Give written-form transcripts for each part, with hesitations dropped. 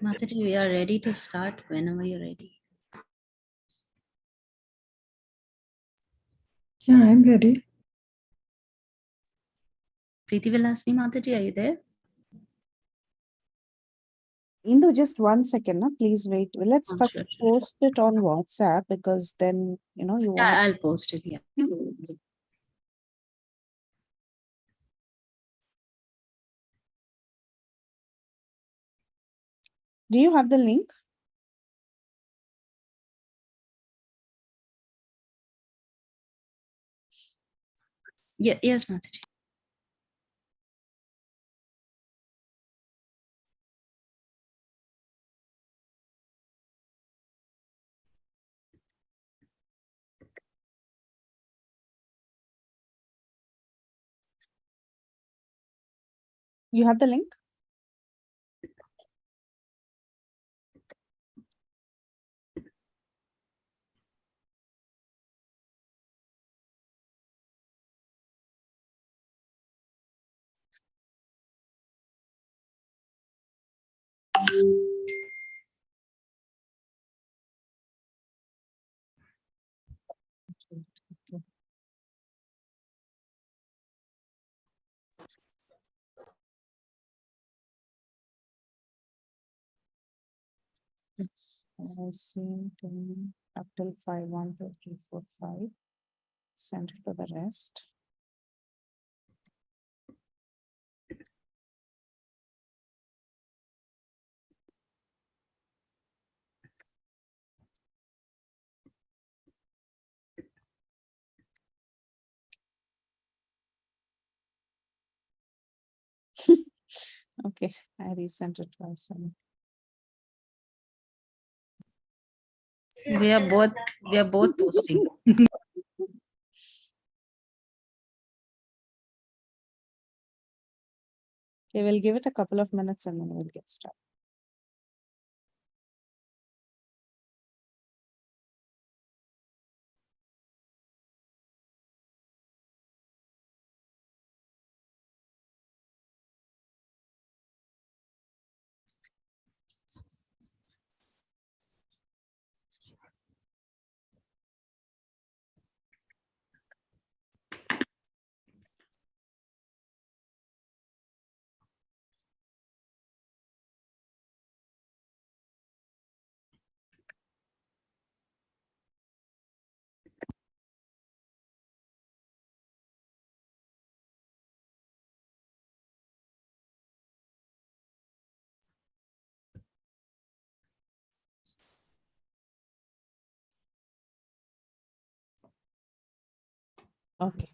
Mataji, we are ready to start whenever you're ready. Yeah, I'm ready. Preeti Vilasni Mataji, are you there? Indu, just 1 second, no? Please wait. Let's Oh, first sure. post it on WhatsApp because then, you know, you Yeah, want. I'll post it. Yeah. Do you have the link? Yeah, yes, Mataji. You have the link? Okay. It's seen to up till 5, 1, 2, 3, 4, 5. Send it to the rest. Okay, I resent it twice. We are both posting. Okay, we'll give it a couple of minutes and then we'll get started. Okay.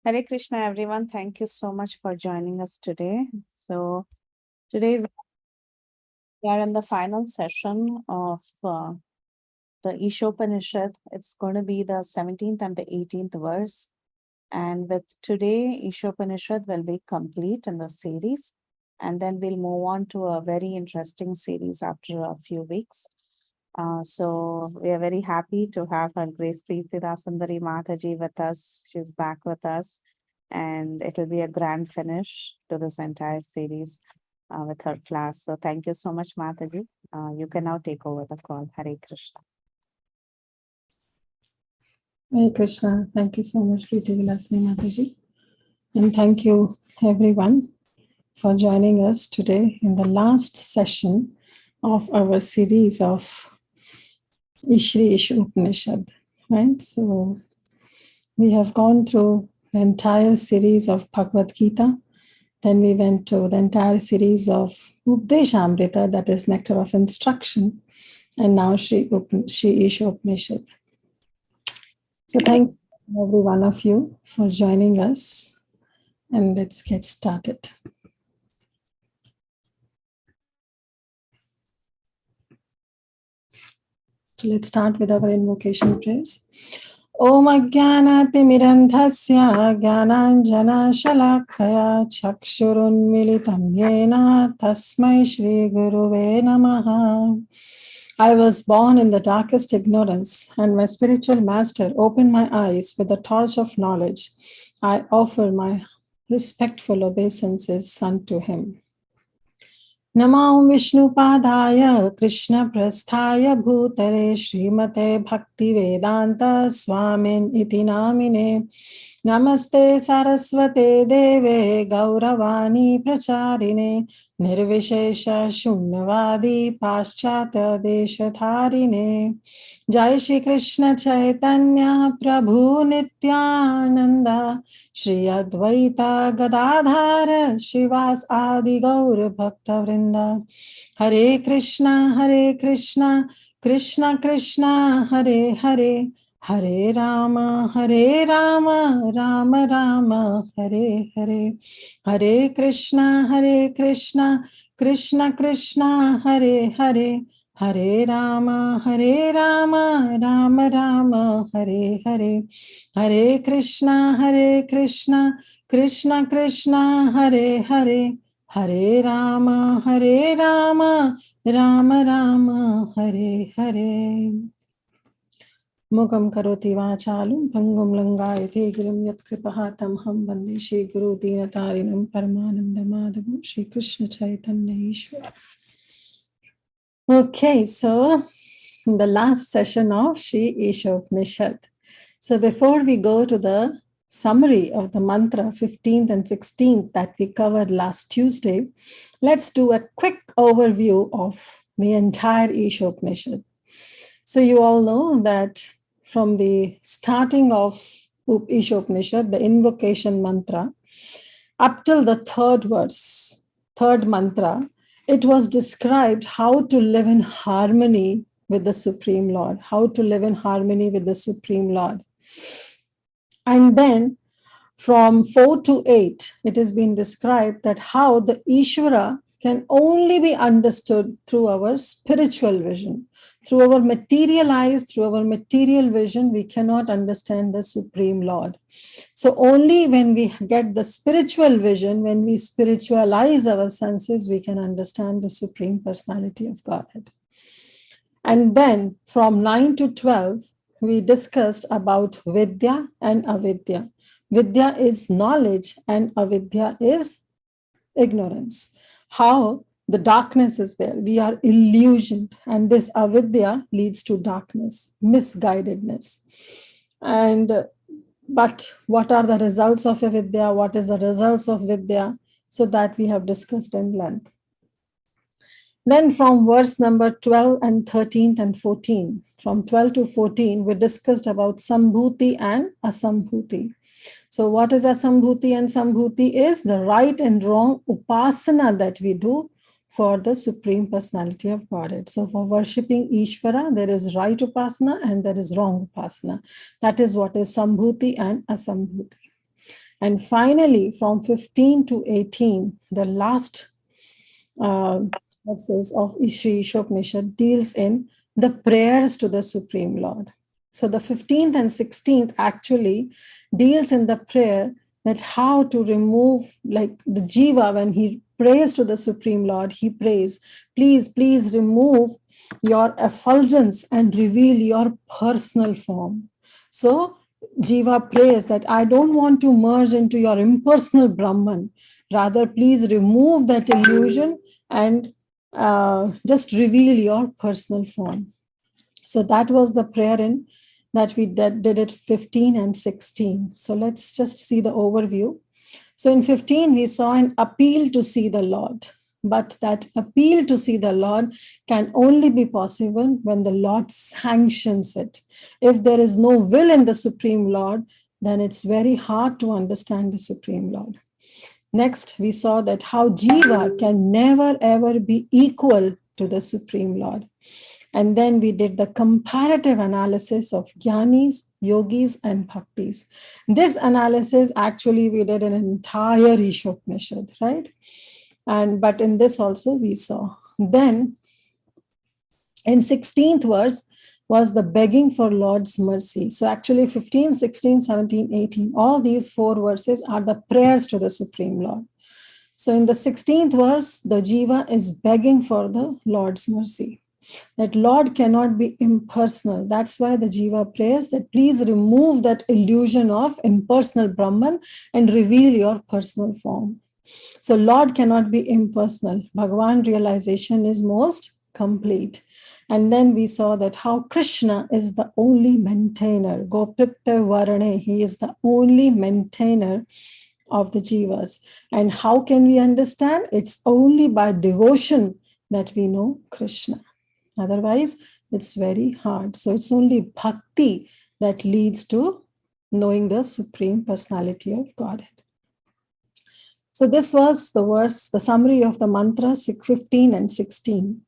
Hare Krishna, everyone. Thank you so much for joining us today. So today we are in the final session of the Isopanisad. It's going to be the 17th and the 18th verse. And with today, Isopanisad will be complete in the series. And then we'll move on to a very interesting series after a few weeks. So we are very happy to have our Grace Kirtida Sundari Mataji with us. She's back with us. And it will be a grand finish to this entire series with her class. So thank you so much, Mataji. You can now take over the call. Hare Krishna. Hare Krishna. Thank you so much, Preeti Vilasni Mataji. And thank you, everyone, for joining us today in the last session of our series of Ishri Isopanisad. Right? So we have gone through the entire series of Bhagavad Gita. Then we went to the entire series of Updeshamrita, that is nectar of instruction. And now Shri Isopanisad. So thank you, every one of you, for joining us. And let's get started. So let's start with our invocation prayers. Om Ajnanatimirandhasya Jnananjana Shalakaya Chakshurunmilitam Yena Tasmai Shri Guruve Namaha. I was born in the darkest ignorance, and my spiritual master opened my eyes with the torch of knowledge. I offer my respectful obeisances unto him. Namo Vishnupadaya Krishna Prasthaya Bhutare Srimate Bhakti Vedanta Swamin Iti Namine Namaste Saraswate Deve Gauravani Pracharine Nirvishesha Shunyavadi Paschata Deshatharine Jai Shri Krishna Chaitanya Prabhu Nityananda Shri Advaita Gadadhara Shivas Adi Gaur Bhakta Vrinda Hare Krishna Krishna Krishna Hare Hare Hare Rama Rama Rama Hare Hare Hare Krishna Krishna Krishna Hare Hare Hare Rama Rama Rama Hare Hare Hare Krishna Krishna Krishna Hare Hare Hare Rama Rama Rama Hare Hare Mukam karoti vācālam bhangum langāyate girim yat kripaha tamham vande Shri Guru Dinatarinam Paramananda Madhavam Shri Krishna Chaitanya Ishwara. Okay, so the last session of Shri Isopanisad. So before we go to the summary of the mantra 15th and 16th that we covered last Tuesday, let's do a quick overview of the entire Isopanisad. So you all know that from the starting of Isopanisad, the invocation mantra, up till the third verse, third mantra, it was described how to live in harmony with the Supreme Lord, how to live in harmony with the Supreme Lord. And then from 4 to 8, it has been described that how the Ishvara can only be understood through our spiritual vision. Through our material eyes, through our material vision, we cannot understand the Supreme Lord. So only when we get the spiritual vision, when we spiritualize our senses, we can understand the Supreme Personality of Godhead. And then from 9 to 12, we discussed about Vidya and Avidya. Vidya is knowledge and Avidya is ignorance. How the darkness is there. We are illusioned, and this avidya leads to darkness, misguidedness. But what are the results of avidya? What is the results of vidya? So that we have discussed in length. Then from verse number 12 and 13 and 14, from 12 to 14, we discussed about Sambhuti and Asambhuti. So what is Asambhuti and Sambhuti is the right and wrong upasana that we do for the Supreme Personality of Godhead. So for worshipping Ishvara, there is right upasana and there is wrong upasana. That is what is Sambhuti and Asambhuti. And finally, from 15 to 18, the last verses of Shri Isopanisad deals in the prayers to the Supreme Lord. So the 15th and 16th actually deals in the prayer that how to remove, like the Jiva, when he prays to the Supreme Lord, he prays, please remove your effulgence and reveal your personal form. So Jiva prays that I don't want to merge into your impersonal Brahman. Rather, please remove that illusion and just reveal your personal form. So that was the prayer in that we did it 15 and 16. So let's just see the overview. So in 15, we saw an appeal to see the Lord. But that appeal to see the Lord can only be possible when the Lord sanctions it. If there is no will in the Supreme Lord, then it's very hard to understand the Supreme Lord. Next, we saw that how Jiva can never ever be equal to the Supreme Lord. And then we did the comparative analysis of Jnanis, Yogis, and Bhaktis. This analysis, actually, we did an entire Isopanisad, right? But in this also we saw. Then, in 16th verse was the begging for Lord's mercy. So actually 15, 16, 17, 18, all these 4 verses are the prayers to the Supreme Lord. So in the 16th verse, the Jiva is begging for the Lord's mercy. That Lord cannot be impersonal. That's why the Jiva prays that please remove that illusion of impersonal Brahman and reveal your personal form. So Lord cannot be impersonal. Bhagavan realization is most complete. And then we saw that how Krishna is the only maintainer. Gopipta Varane, he is the only maintainer of the jivas. And how can we understand? It's only by devotion that we know Krishna. Otherwise, it's very hard. So it's only bhakti that leads to knowing the Supreme Personality of Godhead. So this was the verse, the summary of the mantra 15 and 16.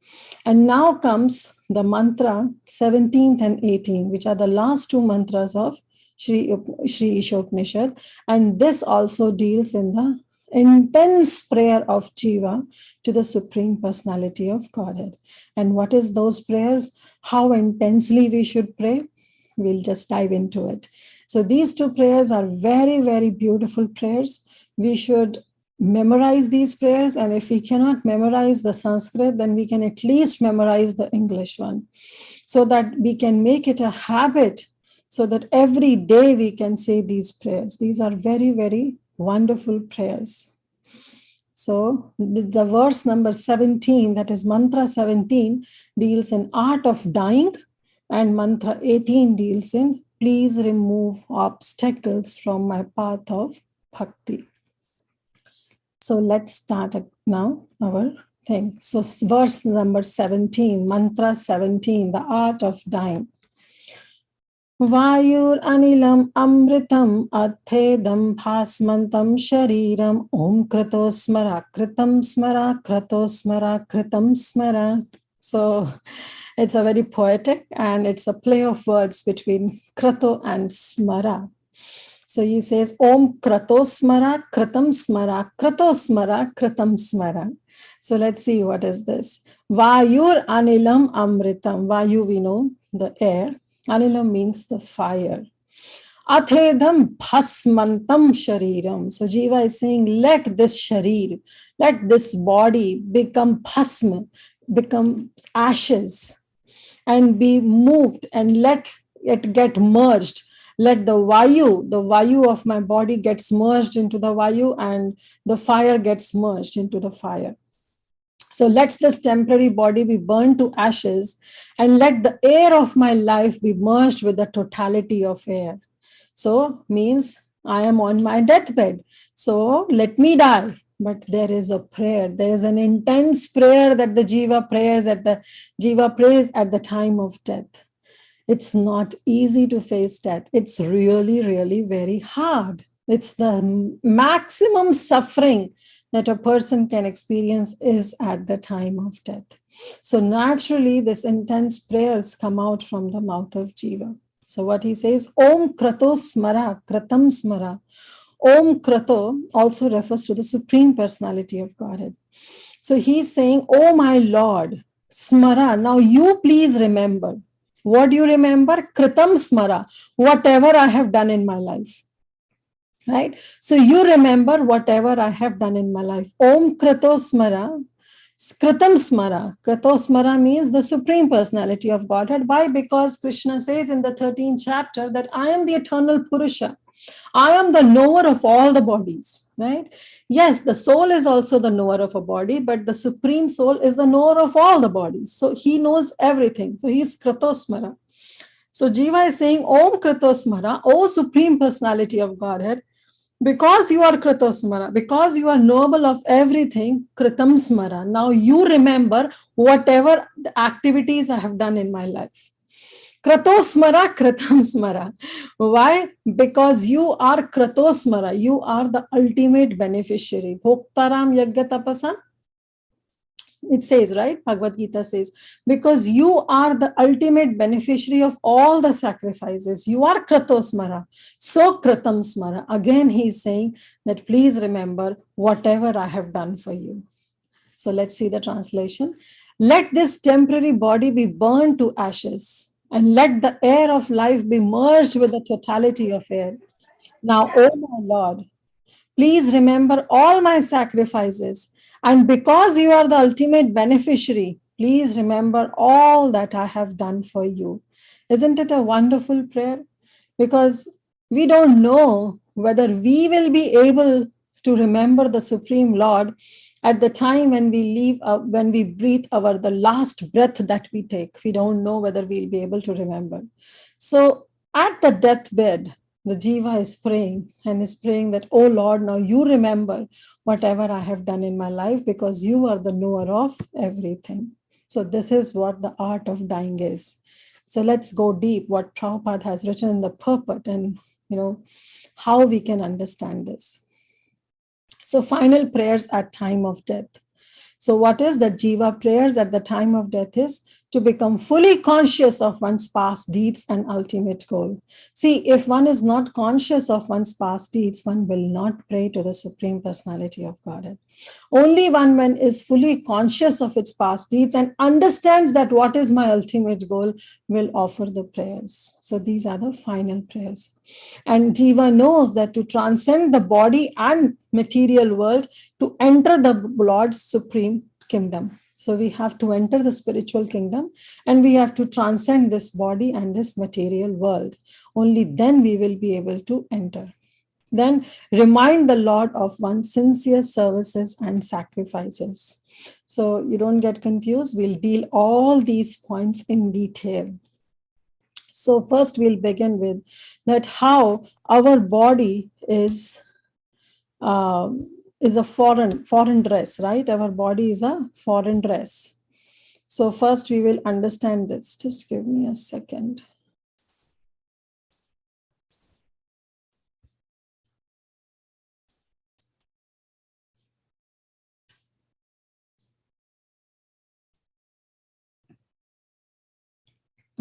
And now comes the mantra 17th and 18, which are the last two mantras of Sri Isopanisad. And this also deals in the intense prayer of Jiva to the Supreme Personality of Godhead. And what is those prayers? How intensely we should pray? We'll just dive into it. So these two prayers are very, very beautiful prayers. We should memorize these prayers, and if we cannot memorize the Sanskrit, then we can at least memorize the English one, so that we can make it a habit, so that every day we can say these prayers. These are very, very wonderful prayers. So the verse number 17, that is mantra 17, deals in art of dying, and mantra 18 deals in please remove obstacles from my path of bhakti. So let's start now our thing. So verse number 17, mantra 17, the art of dying. Vayur anilam amritam athedam bhasmantam shariram om krato smara kritam smara krato smara kritam smara. So it's a very poetic, and it's a play of words between krato and smara. So he says, Om krato smara, kratam smara, krato smara, kratam smara. So let's see what is this. Vayur anilam amritam. Vayu, we know, the air. Anilam means the fire. Athedam bhasmantam shariram. So Jiva is saying, let this sharir, let this body become bhasma, become ashes, and be moved, and let it get merged. Let the vayu of my body gets merged into the vayu, and the fire gets merged into the fire. So let this temporary body be burned to ashes, and let the air of my life be merged with the totality of air. So means I am on my deathbed. So let me die. But there is a prayer. There is an intense prayer that the Jiva prays at the time of death. It's not easy to face death. It's really, really very hard. It's the maximum suffering that a person can experience is at the time of death. So naturally, this intense prayers come out from the mouth of Jiva. So what he says, Om krato smara, kratam smara. Om krato also refers to the Supreme Personality of Godhead. So he's saying, oh my Lord, smara, now you please remember. What do you remember? Kritam smara, whatever I have done in my life. Right? So you remember whatever I have done in my life. Om krato smara, kritam smara. Krato smara means the Supreme Personality of Godhead. Why? Because Krishna says in the 13th chapter that I am the eternal Purusha. I am the knower of all the bodies, right? Yes, the soul is also the knower of a body, but the Supreme Soul is the knower of all the bodies. So he knows everything. So he is Kratosmara. So Jiva is saying, Om Kratosmara, O Supreme Personality of Godhead, because you are Kratosmara, because you are knowable of everything, Kritam Smara. Now you remember whatever the activities I have done in my life. Kratosmara, Kratam Smara. Why? Because you are Kratosmara. You are the ultimate beneficiary. Bhoktaram Yagya Tapasa. It says, right? Bhagavad Gita says, because you are the ultimate beneficiary of all the sacrifices. You are Kratosmara. So Kratam Smara. Again, he is saying that please remember whatever I have done for you. So let's see the translation. Let this temporary body be burned to ashes, and let the air of life be merged with the totality of air. Now, O my Lord, please remember all my sacrifices. And because you are the ultimate beneficiary, please remember all that I have done for you. Isn't it a wonderful prayer? Because we don't know whether we will be able to remember the Supreme Lord at the time when we leave, when we breathe the last breath that we take. We don't know whether we'll be able to remember. So at the deathbed, the Jiva is praying and is praying that, oh Lord, now you remember whatever I have done in my life, because you are the knower of everything. So this is what the art of dying is. So let's go deep what Prabhupada has written in the purport, and how we can understand this. So final prayers at time of death. So what is that Jiva prayers at the time of death is to become fully conscious of one's past deeds and ultimate goal. See, if one is not conscious of one's past deeds, one will not pray to the Supreme Personality of Godhead. Only one when is fully conscious of its past deeds and understands that what is my ultimate goal will offer the prayers. So these are the final prayers. And Jiva knows that to transcend the body and material world, to enter the Lord's supreme kingdom. So we have to enter the spiritual kingdom and we have to transcend this body and this material world. Only then we will be able to enter. Then remind the Lord of one's sincere services and sacrifices. So you don't get confused. We'll deal all these points in detail. So first we'll begin with that how our body is a foreign dress, right? Our body is a foreign dress. So first we will understand this. Just give me a second.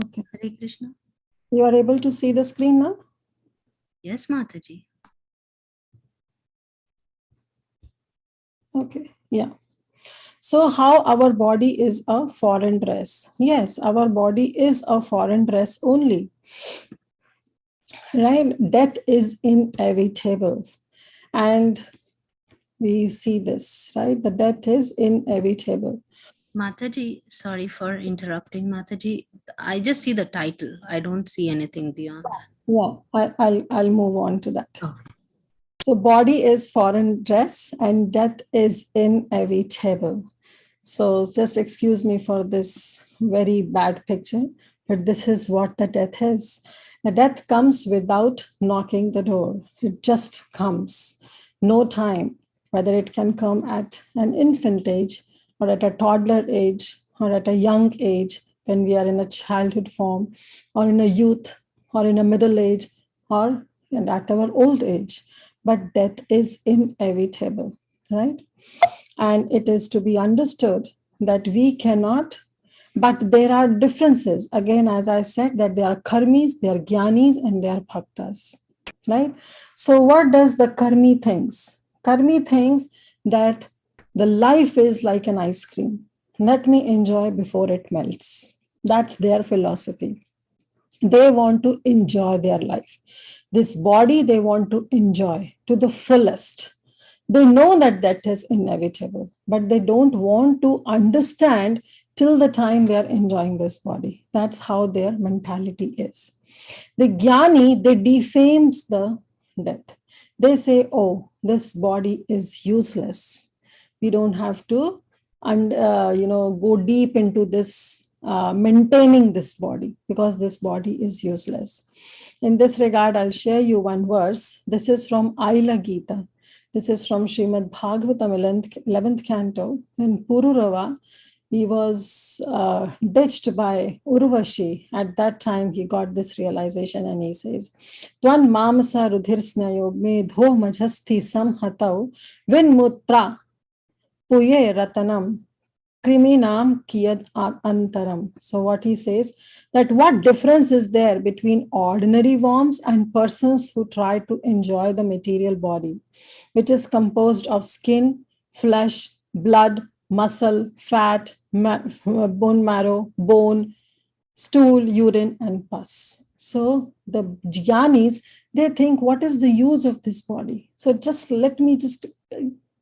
Okay. Hare Krishna. You are able to see the screen now? Yes, Mataji. Okay, yeah. So how our body is a foreign dress? Yes, our body is a foreign dress only. Right? Death is inevitable. And we see this, right? The death is inevitable. Mataji, sorry for interrupting, Mataji. I just see the title. I don't see anything beyond that. Yeah, I'll move on to that. Okay. So body is foreign dress and death is inevitable. So just excuse me for this very bad picture, but this is what the death is. The death comes without knocking the door. It just comes. No time, whether it can come at an infant age or at a toddler age or at a young age when we are in a childhood form or in a youth or in a middle age or at our old age. But death is inevitable, right? And it is to be understood that we cannot, but there are differences. Again, as I said, that there are karmis, there are jnanis, and there are bhaktas, right? So what does the karmi thinks? Karmi thinks that the life is like an ice cream. Let me enjoy before it melts. That's their philosophy. They want to enjoy their life. This body, they want to enjoy to the fullest. They know that that is inevitable, but they don't want to understand till the time they are enjoying this body. That's how their mentality is. The jnani, they defames the death. They say, oh, this body is useless. We don't have to go deep into this maintaining this body because this body is useless. In this regard, I'll share you one verse. This is from Aila Gita. This is from Srimad Bhagavatam 11th canto. In Pururava, he was ditched by Urvashi. At that time, he got this realization and he says, Twan mamasa rudhirsnayo medho majhasti samhatau vinmutra puye ratanam kriminam kiyad antaram. So what he says, that what difference is there between ordinary worms and persons who try to enjoy the material body, which is composed of skin, flesh, blood, muscle, fat, bone marrow, bone, stool, urine, and pus. So the jnanis, they think, what is the use of this body? So just let me just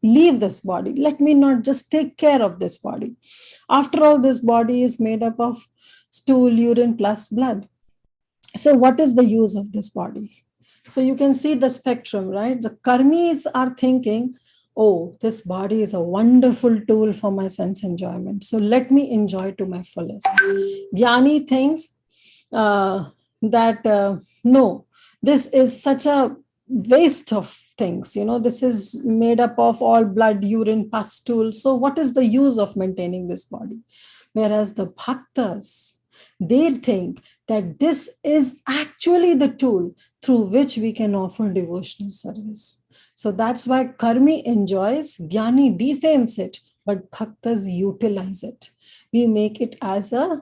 leave this body. Let me not just take care of this body. After all, this body is made up of stool, urine, plus blood. So what is the use of this body? So you can see the spectrum, right? The karmis are thinking oh, this body is a wonderful tool for my sense enjoyment. So let me enjoy to my fullest. Jnani thinks that no, this is such a waste of things. This is made up of all blood, urine, pus, stool. So what is the use of maintaining this body? Whereas the bhaktas, they think that this is actually the tool through which we can offer devotional service. So that's why karmi enjoys, jnani defames it, but bhaktas utilize it. We make it as a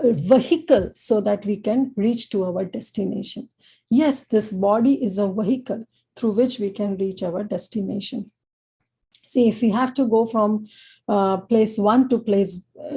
vehicle so that we can reach to our destination. Yes, this body is a vehicle through which we can reach our destination. See, if we have to go from place one to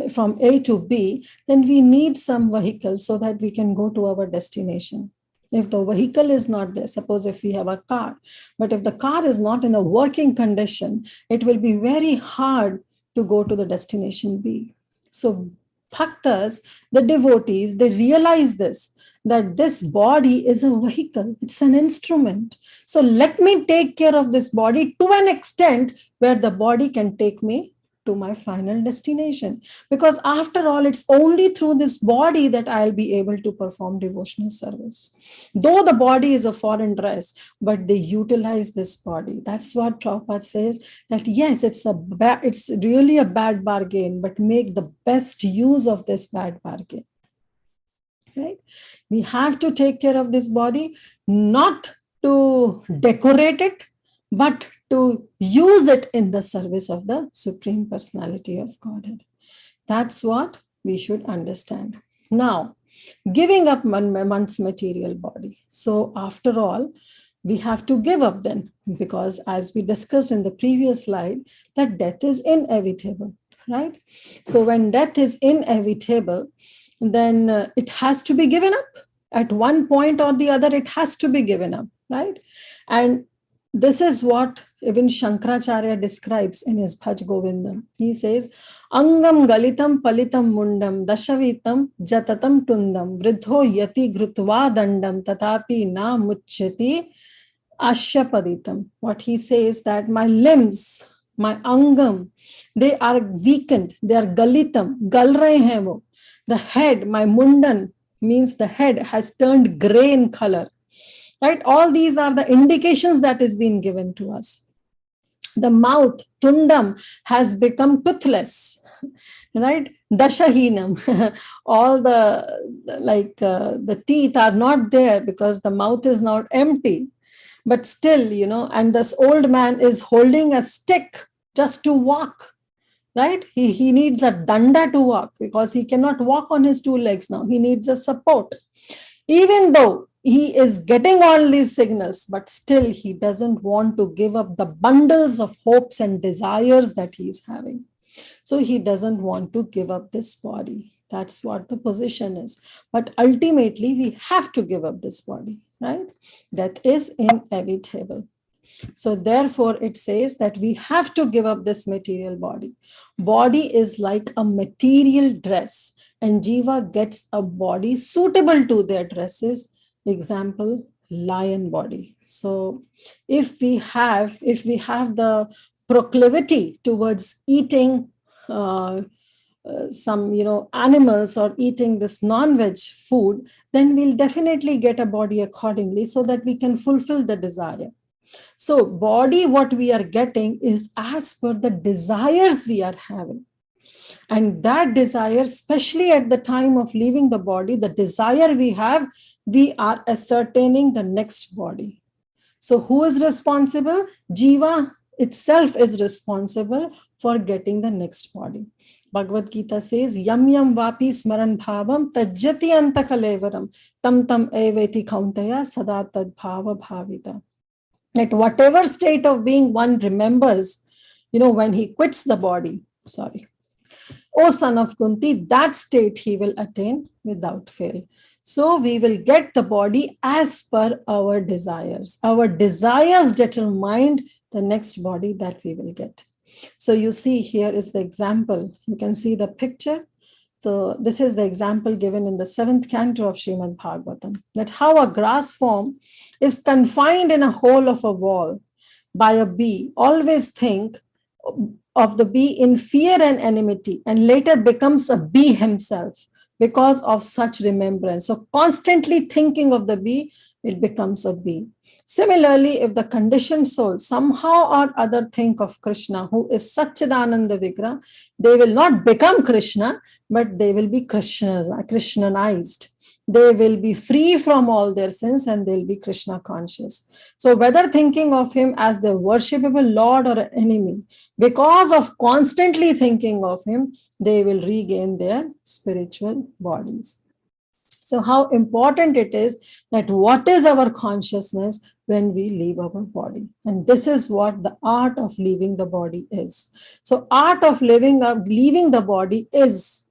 from A to B, then we need some vehicle so that we can go to our destination. If the vehicle is not there, suppose if we have a car, but if the car is not in a working condition, it will be very hard to go to the destination B. So bhaktas, the devotees, they realize this, that this body is a vehicle, it's an instrument. So let me take care of this body to an extent where the body can take me to my final destination. Because after all, it's only through this body that I'll be able to perform devotional service. Though the body is a foreign dress, but they utilize this body. That's what Prabhupada says, that yes, it's really a bad bargain, but make the best use of this bad bargain. Right? We have to take care of this body, not to decorate it, but to use it in the service of the Supreme Personality of Godhead. That's what we should understand. Now, giving up one's material body. So after all, we have to give up then, because as we discussed in the previous slide, that death is inevitable, right? So when death is inevitable, then it has to be given up. At one point or the other, it has to be given up, right? And this is what even Shankaracharya describes in his Bhaj Govindam. He says, Angam galitam palitam mundam dashavitam jatatam tundam vridho yati grutva dandam tatapi na muchyati ashyapaditam. What he says, that my limbs, my angam, they are weakened, they are galitam, gal rahe hain wo. The head, my mundan, means the head has turned gray in color. Right? All these are the indications that is being given to us. The mouth, tundam, has become toothless. Right? Dashahinam. All the teeth are not there because the mouth is now empty. But still, and this old man is holding a stick just to walk. Right? He needs a danda to walk because he cannot walk on his two legs now. He needs a support. Even though he is getting all these signals, but still he doesn't want to give up the bundles of hopes and desires that he is having. So he doesn't want to give up this body. That's what the position is. But ultimately, we have to give up this body, right? Death is inevitable. So therefore, it says that we have to give up this material body. Body is like a material dress, and Jiva gets a body suitable to their dresses. Example, lion body. So if we have the proclivity towards eating some animals or eating this non-veg food, then we'll definitely get a body accordingly so that we can fulfill the desire. So body, what we are getting is as per the desires we are having. And that desire, especially at the time of leaving the body, the desire we have, we are ascertaining the next body. So who is responsible? Jiva itself is responsible for getting the next body. Bhagavad Gita says, Yam yam vapi smaran bhavam tajjati antakalevaram tam tam eveti kauntaya sada tad bhava bhavita. At whatever state of being one remembers, when he quits the body, O son of Kunti, that state he will attain without fail. So we will get the body as per our desires. Our desires determine the next body that we will get. So you see, here is the example. You can see the picture. So this is the example given in the 7th canto of Srimad Bhagavatam, that how a grass form is confined in a hole of a wall. by a bee always think of the bee in fear and enmity, and later becomes a bee himself because of such remembrance. So constantly thinking of the bee, it becomes a bee. Similarly, if the conditioned soul somehow or other think of Krishna, who is Satchidananda Vigraha, they will not become Krishna, but they will be Krishnaized. They will be free from all their sins and they'll be Krishna conscious. So whether thinking of him as their worshipable Lord or an enemy, because of constantly thinking of him, they will regain their spiritual bodies. So how important it is that what is our consciousness when we leave our body. And this is what the art of leaving the body is. So art of leaving the body is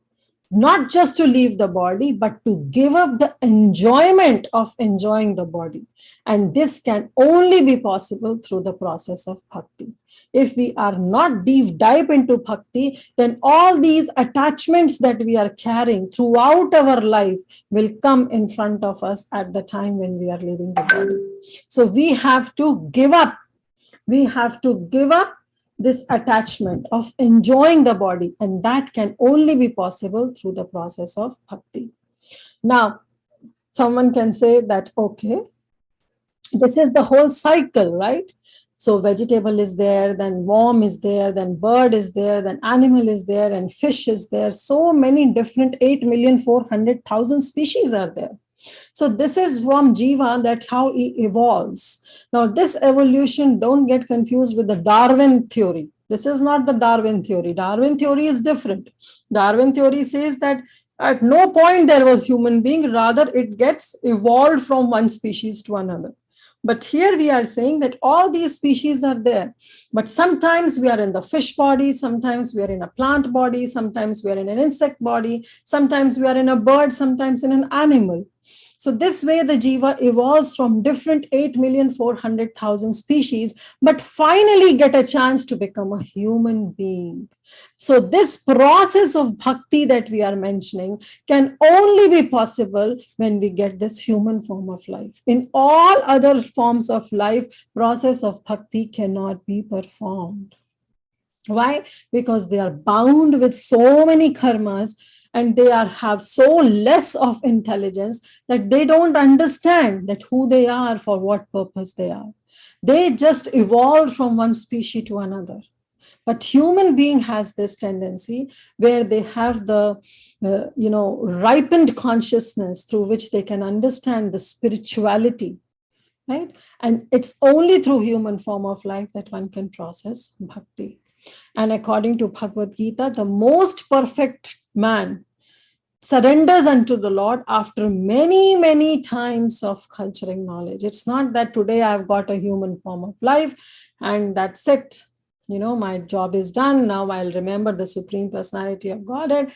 not just to leave the body, but to give up the enjoyment of enjoying the body. And this can only be possible through the process of bhakti. If we are not deep dive into bhakti, then all these attachments that we are carrying throughout our life will come in front of us at the time when we are leaving the body. So we have to give up. We have to give up this attachment of enjoying the body, and that can only be possible through the process of bhakti. Now, someone can say that, okay, this is the whole cycle, right? So vegetable is there, then worm is there, then bird is there, then animal is there, and fish is there. So many different 8,400,000 species are there. So this is from Jiva, that how he evolves. Now this evolution, don't get confused with the Darwin theory. This is not the Darwin theory. Darwin theory is different. Darwin theory says that at no point there was human being, rather it gets evolved from one species to another. But here we are saying that all these species are there. But sometimes we are in the fish body, sometimes we are in a plant body, sometimes we are in an insect body, sometimes we are in a bird, sometimes in an animal. So this way the Jiva evolves from different 8,400,000 species, but finally get a chance to become a human being. So this process of bhakti that we are mentioning can only be possible when we get this human form of life. In all other forms of life, process of bhakti cannot be performed. Why? Because they are bound with so many karmas, and they have so less of intelligence that they don't understand that who they are, for what purpose they are. They just evolved from one species to another. But human being has this tendency where they have the ripened consciousness through which they can understand the spirituality, right? And it's only through human form of life that one can process bhakti. And according to Bhagavad Gita, the most perfect man surrenders unto the Lord after many, many times of culturing knowledge. It's not that today I've got a human form of life and that's it. My job is done. Now I'll remember the Supreme Personality of Godhead.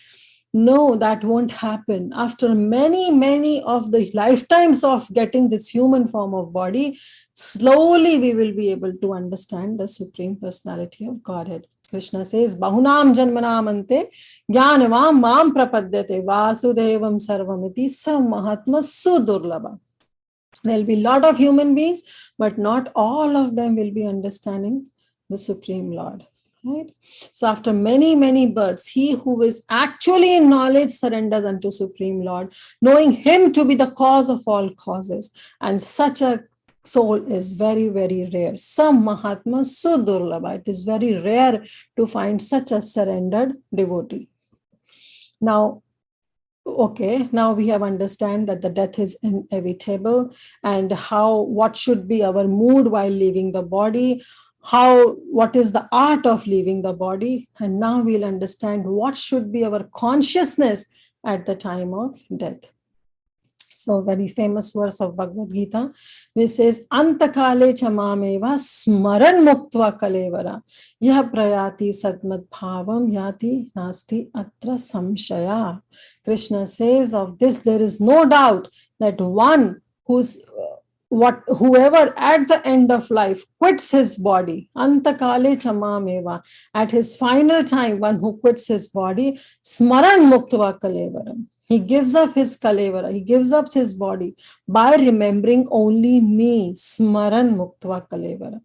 No, that won't happen. After many, many of the lifetimes of getting this human form of body, slowly we will be able to understand the Supreme Personality of Godhead. Krishna says, Bahunam janmanamante jnanavam mam prapadyate vasudevam sarvamiti samahatma sudurlabha. There'll be a lot of human beings, but not all of them will be understanding the Supreme Lord. Right? So after many, many births, he who is actually in knowledge surrenders unto Supreme Lord, knowing him to be the cause of all causes. And such a soul is very, very rare. Some Mahatma Sudurlabha. It is very rare to find such a surrendered devotee. Now, now we have understand that the death is inevitable, and what should be our mood while leaving the body, what is the art of leaving the body, and now we'll understand what should be our consciousness at the time of death. So very famous verse of Bhagavad Gita, which says, Antakale chamameva smaran muktva kalevara yah prayati sadmad bhavam yati nasti atra samshaya. Krishna says of this, there is no doubt that one whoever at the end of life quits his body, antakale chamameva, at his final time, one who quits his body, smaran muktva kalevaram. He gives up his kalevara, he gives up his body by remembering only me, smaran muktva kalevara.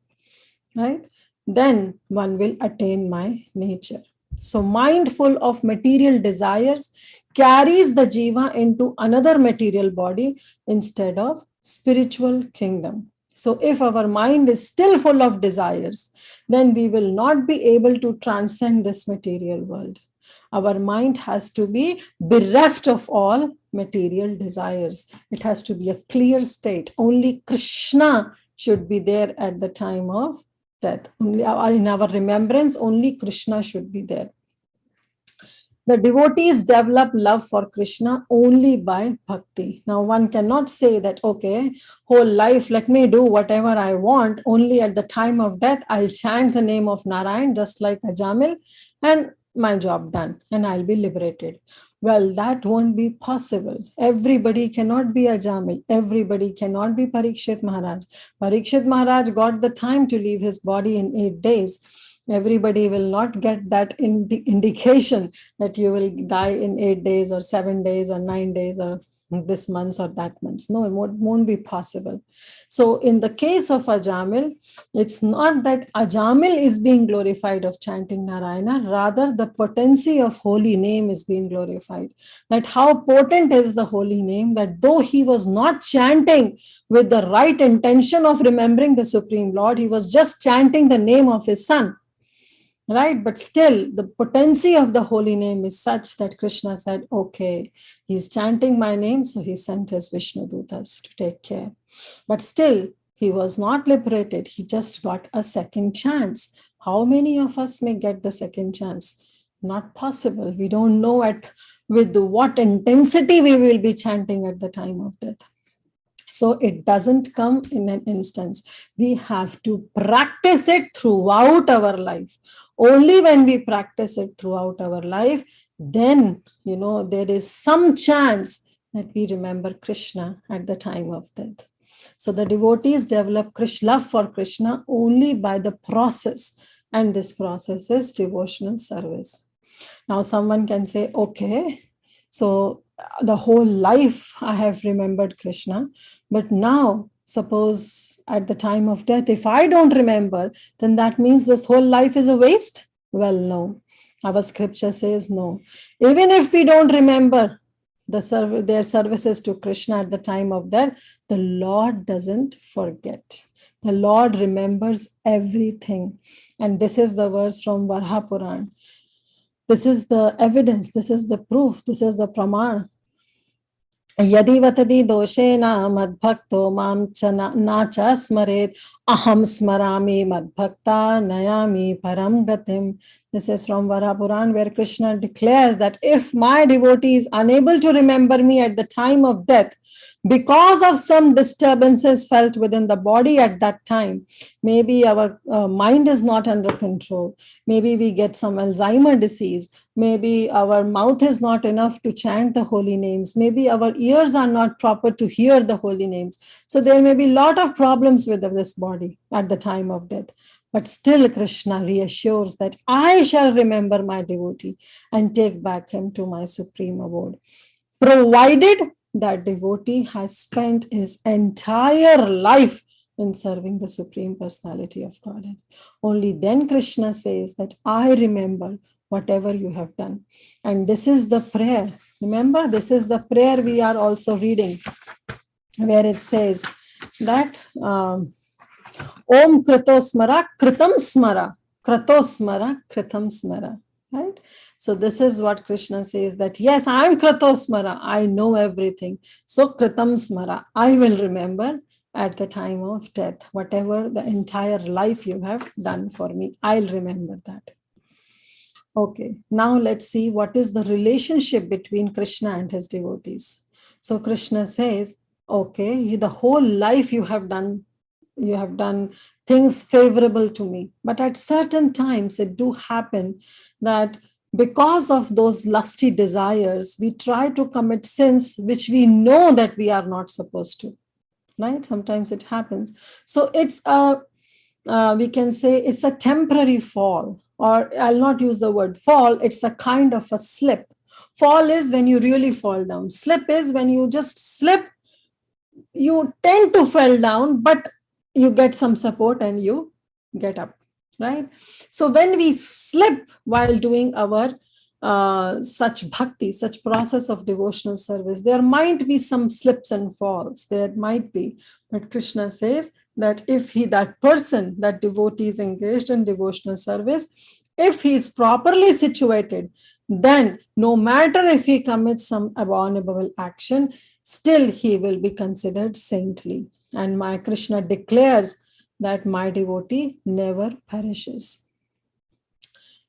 right? Then one will attain my nature. So mindful of material desires carries the jiva into another material body instead of spiritual kingdom. So if our mind is still full of desires, then we will not be able to transcend this material world. Our mind has to be bereft of all material desires. It has to be a clear state. Only Krishna should be there at the time of death. Only in our remembrance, only Krishna should be there. The devotees develop love for Krishna only by bhakti. Now, one cannot say that, okay, whole life, let me do whatever I want. Only at the time of death, I'll chant the name of Narayan, just like a Jamil, and my job done, and I'll be liberated. Well, that won't be possible. Everybody cannot be a Jamil. Everybody cannot be Parikshit Maharaj. Parikshit Maharaj got the time to leave his body in 8 days. Everybody will not get that indication that you will die in 8 days or 7 days or 9 days or this month or that month. No, it won't be possible. So in the case of Ajamil, it's not that Ajamil is being glorified of chanting Narayana, rather the potency of holy name is being glorified. That how potent is the holy name, that though he was not chanting with the right intention of remembering the Supreme Lord, he was just chanting the name of his son. Right? But still, the potency of the holy name is such that Krishna said, okay, he's chanting my name, so he sent his Vishnu Dutas to take care. But still, he was not liberated. He just got a second chance. How many of us may get the second chance? Not possible. We don't know with what intensity we will be chanting at the time of death. So it doesn't come in an instance. We have to practice it throughout our life. Only when we practice it throughout our life, then, there is some chance that we remember Krishna at the time of death. So the devotees develop love for Krishna only by the process. And this process is devotional service. Now someone can say, okay, so the whole life I have remembered Krishna, but now suppose at the time of death, if I don't remember, then that means this whole life is a waste? Well, no. Our scripture says no. Even if we don't remember their services to Krishna at the time of death, the Lord doesn't forget. The Lord remembers everything. And this is the verse from Varha Puran. This is the evidence, this is the proof, this is the praman. Yadi vatadi doshena madbhakto mam nacha smaret aham smarami madbhakta nayami param gatim. This is from Varha Puran, where Krishna declares that if my devotee is unable to remember me at the time of death, because of some disturbances felt within the body at that time, maybe our mind is not under control, maybe we get some Alzheimer disease, maybe our mouth is not enough to chant the holy names, maybe our ears are not proper to hear the holy names. So there may be a lot of problems with this body at the time of death. But still Krishna reassures that I shall remember my devotee and take back him to my supreme abode, provided that devotee has spent his entire life in serving the Supreme Personality of Godhead. Only then Krishna says that I remember whatever you have done. And this is the prayer. Remember, this is the prayer we are also reading, where it says that Om Kritosmara Kritam Smara, Kratosmara Kritam Smara. Right? So this is what Krishna says, that yes, I am Kratosmara, I know everything. So Kritam Smara, I will remember at the time of death, whatever the entire life you have done for me, I'll remember that. Okay, now let's see what is the relationship between Krishna and his devotees. So Krishna says, okay, the whole life you have done things favorable to me. But at certain times it do happen that because of those lusty desires, we try to commit sins which we know that we are not supposed to, right? Sometimes it happens. So it's we can say it's a temporary fall, or I'll not use the word fall, it's a kind of a slip. Fall is when you really fall down. Slip is when you just slip, you tend to fall down, but you get some support and you get up, right? So when we slip while doing our such bhakti, such process of devotional service, there might be some slips and falls, there might be, but Krishna says that if that person, that devotee is engaged in devotional service, if he is properly situated, then no matter if he commits some abominable action, still he will be considered saintly. And my Krishna declares that my devotee never perishes.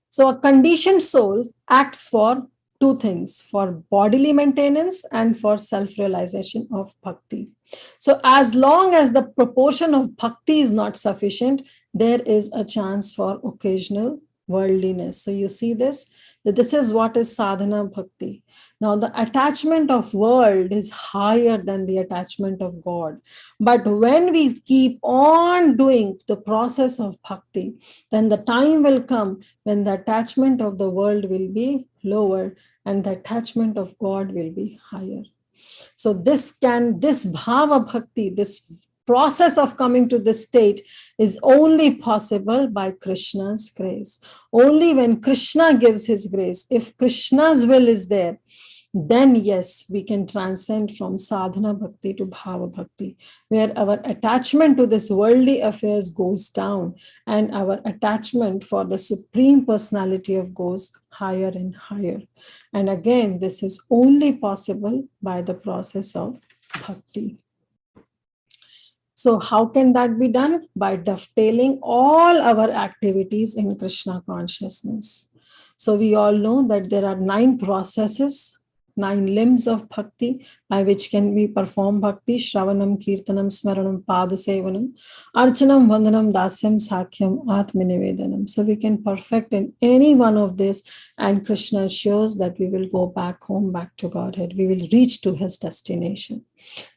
So a conditioned soul acts for two things, for bodily maintenance and for self-realization of bhakti. So as long as the proportion of bhakti is not sufficient, there is a chance for occasional worldliness. So you see this, that this is what is sadhana bhakti. Now the attachment of world is higher than the attachment of God. But when we keep on doing the process of bhakti, then the time will come when the attachment of the world will be lower and the attachment of God will be higher. So this bhava bhakti, this process of coming to this state is only possible by Krishna's grace. Only when Krishna gives his grace, if Krishna's will is there, then yes, we can transcend from sadhana bhakti to bhava bhakti, where our attachment to this worldly affairs goes down and our attachment for the Supreme Personality of goes higher and higher. And again, this is only possible by the process of bhakti. So how can that be done? By dovetailing all our activities in Krishna consciousness. So we all know that there are 9 processes, 9 limbs of bhakti by which can we perform bhakti: Shravanam, Kirtanam, Smaranam, Padasevanam, Archanam, Vandanam, Dasyam, Sakhyam, Atmanivedanam. So we can perfect in any one of this, and Krishna shows that we will go back home, back to Godhead. We will reach to his destination.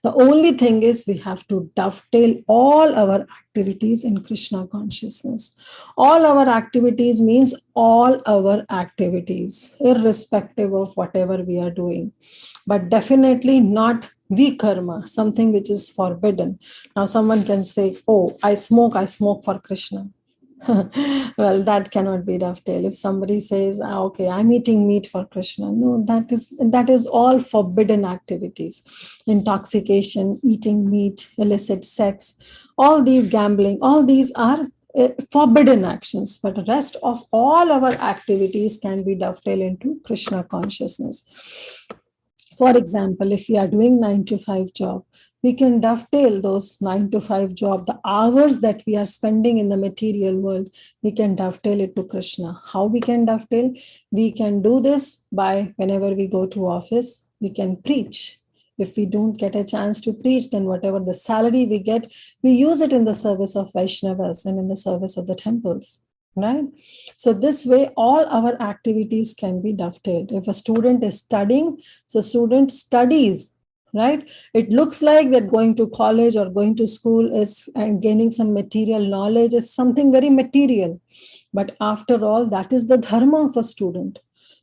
The only thing is we have to dovetail all our activities in Krishna consciousness. All our activities means all our activities, irrespective of whatever we are doing, but definitely not vikarma, something which is forbidden. Now someone can say, oh, I smoke for Krishna. Well, that cannot be dovetail. If somebody says, okay, I'm eating meat for Krishna, no, that is all forbidden activities. Intoxication, eating meat, illicit sex, all these, gambling, all these are forbidden actions, but the rest of all our activities can be dovetailed into Krishna consciousness. For example, if we are doing 9 to 5 job, we can dovetail those 9 to 5 job, the hours that we are spending in the material world, we can dovetail it to Krishna. How we can dovetail? We can do this by whenever we go to office, we can preach. If we don't get a chance to preach, then whatever the salary we get, we use it in the service of Vaishnavas and in the service of the temples. Right? So this way, all our activities can be dovetailed. If a student is studying, so student studies, right? It looks like that going to college or going to school is and gaining some material knowledge is something very material. But after all, that is the dharma of a student.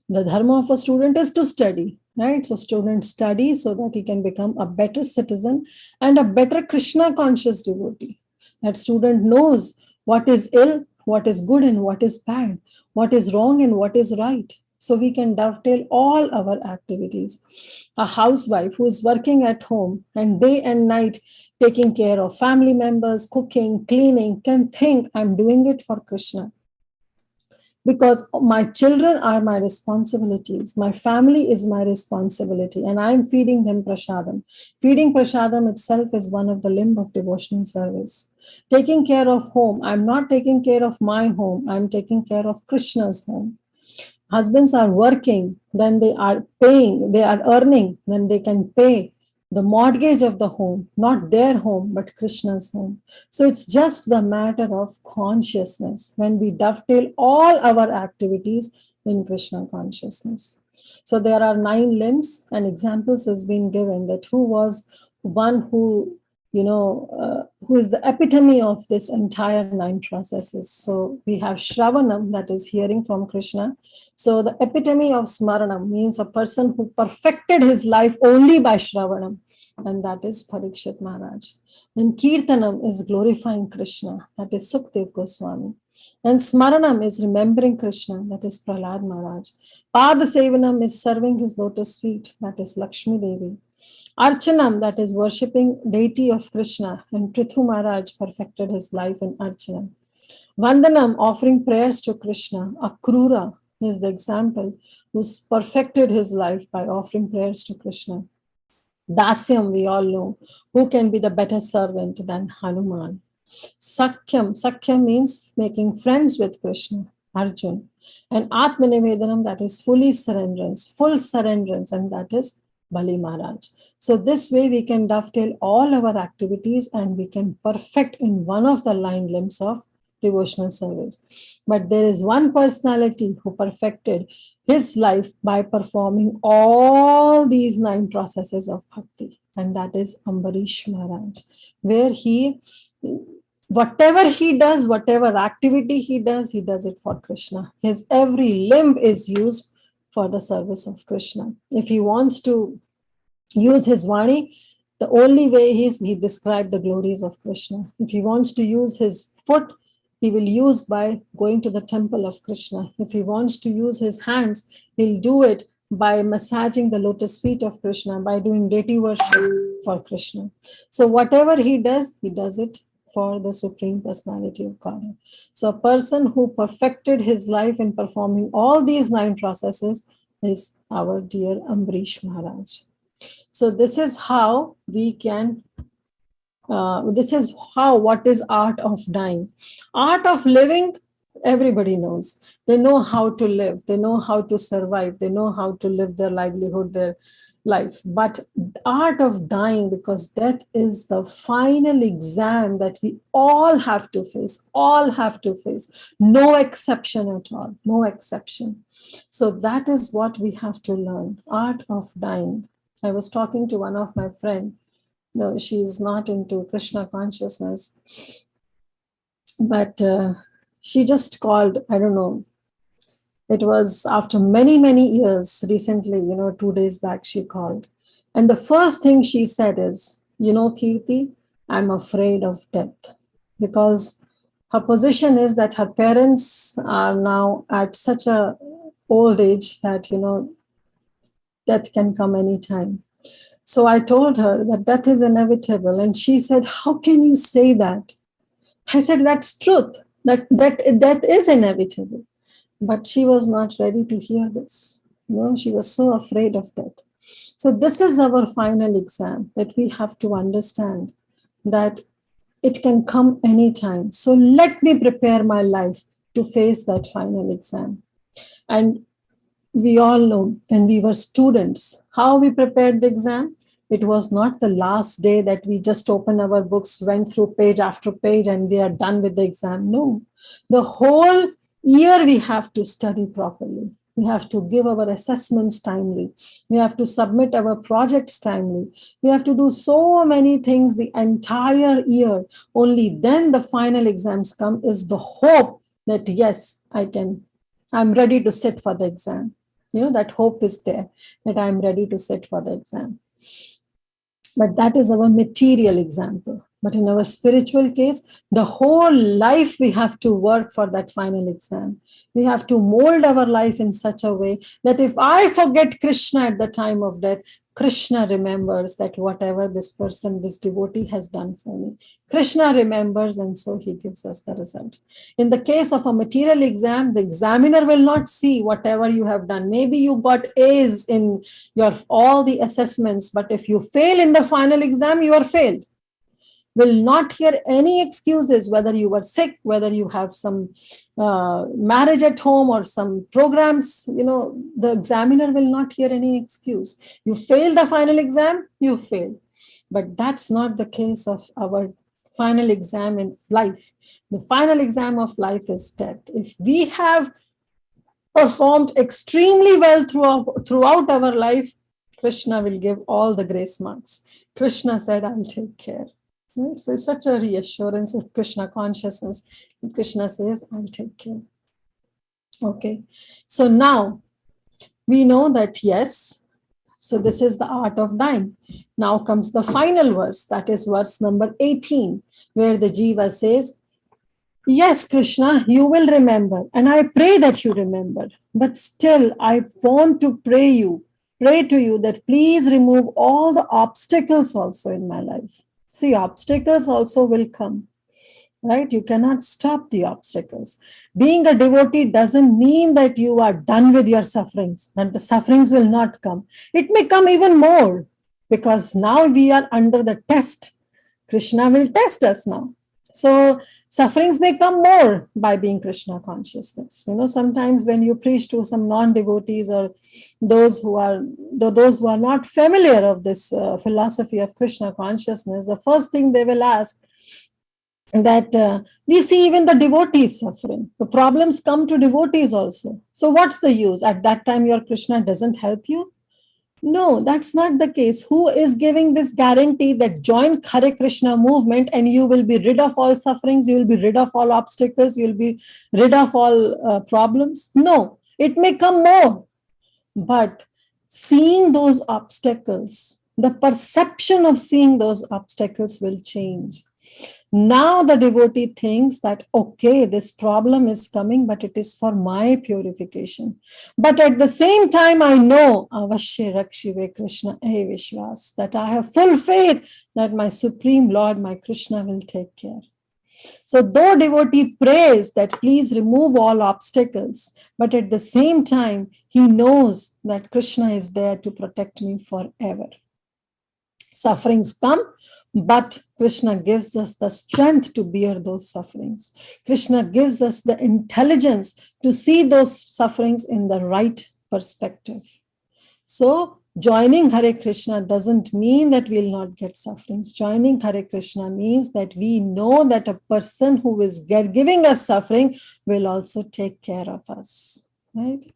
The dharma of a student is to study, right? So students study so that he can become a better citizen and a better Krishna conscious devotee. That student knows what is ill, what is good and what is bad, what is wrong and what is right. So we can dovetail all our activities. A housewife who is working at home and day and night taking care of family members, cooking, cleaning, can think, I'm doing it for Krishna. Because my children are my responsibilities. My family is my responsibility, and I'm feeding them prasadam. Feeding prasadam itself is one of the limb of devotional service. Taking care of home, I'm not taking care of my home, I'm taking care of Krishna's home. Husbands are working, then they are paying, they are earning, then they can pay the mortgage of the home, not their home, but Krishna's home. So it's just the matter of consciousness when we dovetail all our activities in Krishna consciousness. So there are 9 limbs, and examples has been given that who was one who, who is the epitome of this entire 9 processes. So we have Shravanam, that is hearing from Krishna. So the epitome of Smaranam means a person who perfected his life only by Shravanam, and that is Parikshit Maharaj. And Kirtanam is glorifying Krishna, that is Sukhdev Goswami. And Smaranam is remembering Krishna, that is Prahlad Maharaj. Padasevanam is serving his lotus feet, that is Lakshmi Devi. Archanam, that is worshipping deity of Krishna, and Prithu Maharaj perfected his life in Archanam. Vandanam, offering prayers to Krishna. Akrura is the example who's perfected his life by offering prayers to Krishna. Dasyam, we all know, who can be the better servant than Hanuman. Sakyam means making friends with Krishna, Arjun. And Atmanivedanam, that is full surrenderance, and that is Bali Maharaj. So this way we can dovetail all our activities and we can perfect in one of the 9 limbs of devotional service. But there is one personality who perfected his life by performing all these 9 processes of bhakti, and that is Ambarish Maharaj, where whatever he does, whatever activity he does it for Krishna. His every limb is used for the service of Krishna. If he wants to use his Vani, the only way he described the glories of Krishna. If he wants to use his foot, he will use by going to the temple of Krishna. If he wants to use his hands, he'll do it by massaging the lotus feet of Krishna, by doing deity worship for Krishna. So whatever he does it for the Supreme Personality of Godhead. So a person who perfected his life in performing all these 9 processes is our dear Ambarish Maharaj. So this is how we can, what is art of dying. Art of living, everybody knows. They know how to live. They know how to survive. They know how to live their livelihood, their life. But art of dying, because death is the final exam that we all have to face, no exception at all, no exception. So that is what we have to learn, art of dying. I was talking to one of my friends. No, she is not into Krishna consciousness, but she just called, I don't know, it was after many, many years, recently, 2 days back, she called. And the first thing she said is, Kirti, I'm afraid of death, because her position is that her parents are now at such a old age that, death can come anytime. So I told her that death is inevitable. And she said, how can you say that? I said, that's truth, that death is inevitable. But she was not ready to hear this. She was so afraid of death. So this is our final exam, that we have to understand that it can come anytime. So let me prepare my life to face that final exam. And we all know when we were students, how we prepared the exam. It was not the last day that we just opened our books, went through page after page, and they are done with the exam. No, the whole year we have to study properly. We have to give our assessments timely. We have to submit our projects timely. We have to do so many things the entire year. Only then the final exams come, is the hope that yes, I'm ready to sit for the exam. That hope is there, that I'm ready to sit for the exam. But that is our material example. But in our spiritual case, the whole life we have to work for that final exam. We have to mold our life in such a way that if I forget Krishna at the time of death, Krishna remembers that whatever this person, this devotee has done for me, Krishna remembers, and so he gives us the result. In the case of a material exam, the examiner will not see whatever you have done. Maybe you got A's in all the assessments, but if you fail in the final exam, you are failed. Will not hear any excuses, whether you were sick, whether you have some marriage at home or some programs, the examiner will not hear any excuse. You fail the final exam, you fail. But that's not the case of our final exam in life. The final exam of life is death. If we have performed extremely well throughout our life, Krishna will give all the grace marks. Krishna said, I'll take care. Right? So it's such a reassurance of Krishna consciousness. And Krishna says, I'll take care. Okay. So now we know that yes. So this is the art of dying. Now comes the final verse, that is verse number 18, where the Jiva says, yes, Krishna, you will remember, and I pray that you remember. But still, I want to pray to you that please remove all the obstacles also in my life. See, obstacles also will come, right? You cannot stop the obstacles. Being a devotee doesn't mean that you are done with your sufferings, that the sufferings will not come. It may come even more, because now we are under the test. Krishna will test us now. So sufferings may come more by being Krishna consciousness. Sometimes when you preach to some non-devotees or those who are not familiar of this philosophy of Krishna consciousness, the first thing they will ask that we see even the devotees suffering. The problems come to devotees also. So what's the use? At that time, your Krishna doesn't help you? No, that's not the case. Who is giving this guarantee that join Hare Krishna movement and you will be rid of all sufferings, you will be rid of all obstacles, you will be rid of all problems? No, it may come more. But seeing those obstacles, the perception of seeing those obstacles will change. Now the devotee thinks that, okay, this problem is coming, but it is for my purification. But at the same time, I know, Avashya Rakshive Krishna E Vishwas, that I have full faith that my Supreme Lord, my Krishna, will take care. So though devotee prays that please remove all obstacles, but at the same time, he knows that Krishna is there to protect me forever. Sufferings come, but Krishna gives us the strength to bear those sufferings. Krishna gives us the intelligence to see those sufferings in the right perspective. So joining Hare Krishna doesn't mean that we'll not get sufferings. Joining Hare Krishna means that we know that a person who is giving us suffering will also take care of us, right?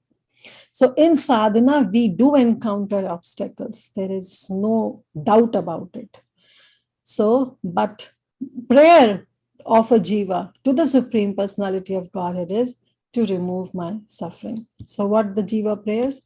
So in sadhana, we do encounter obstacles. There is no doubt about it. So, but prayer of a jiva to the Supreme Personality of Godhead is to remove my suffering. So what the jiva prayers?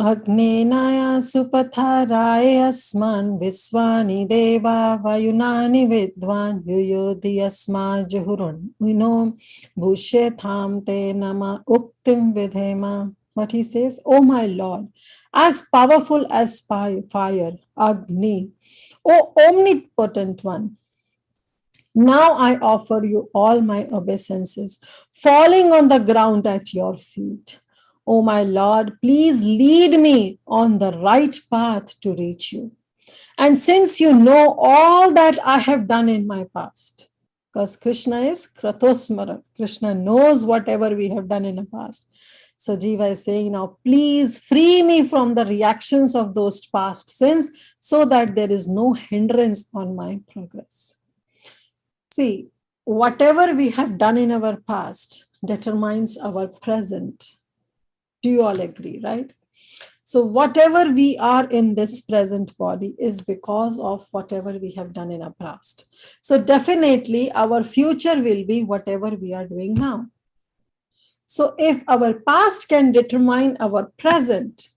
Agnenaya supatharaya asman visvani deva vayunani vidvan yuyodhi asma juhurun uno bhushetham te nama uktim vidhema. What he says, oh my Lord, as powerful as fire, Agni, oh omnipotent one, now I offer you all my obeisances, falling on the ground at your feet. Oh my Lord, please lead me on the right path to reach you. And since you know all that I have done in my past, because Krishna is Kratosmara, Krishna knows whatever we have done in the past. So Jiva is saying now, please free me from the reactions of those past sins so that there is no hindrance on my progress. See, whatever we have done in our past determines our present. Do you all agree, right? So whatever we are in this present body is because of whatever we have done in our past. So definitely our future will be whatever we are doing now. So if our past can determine our present,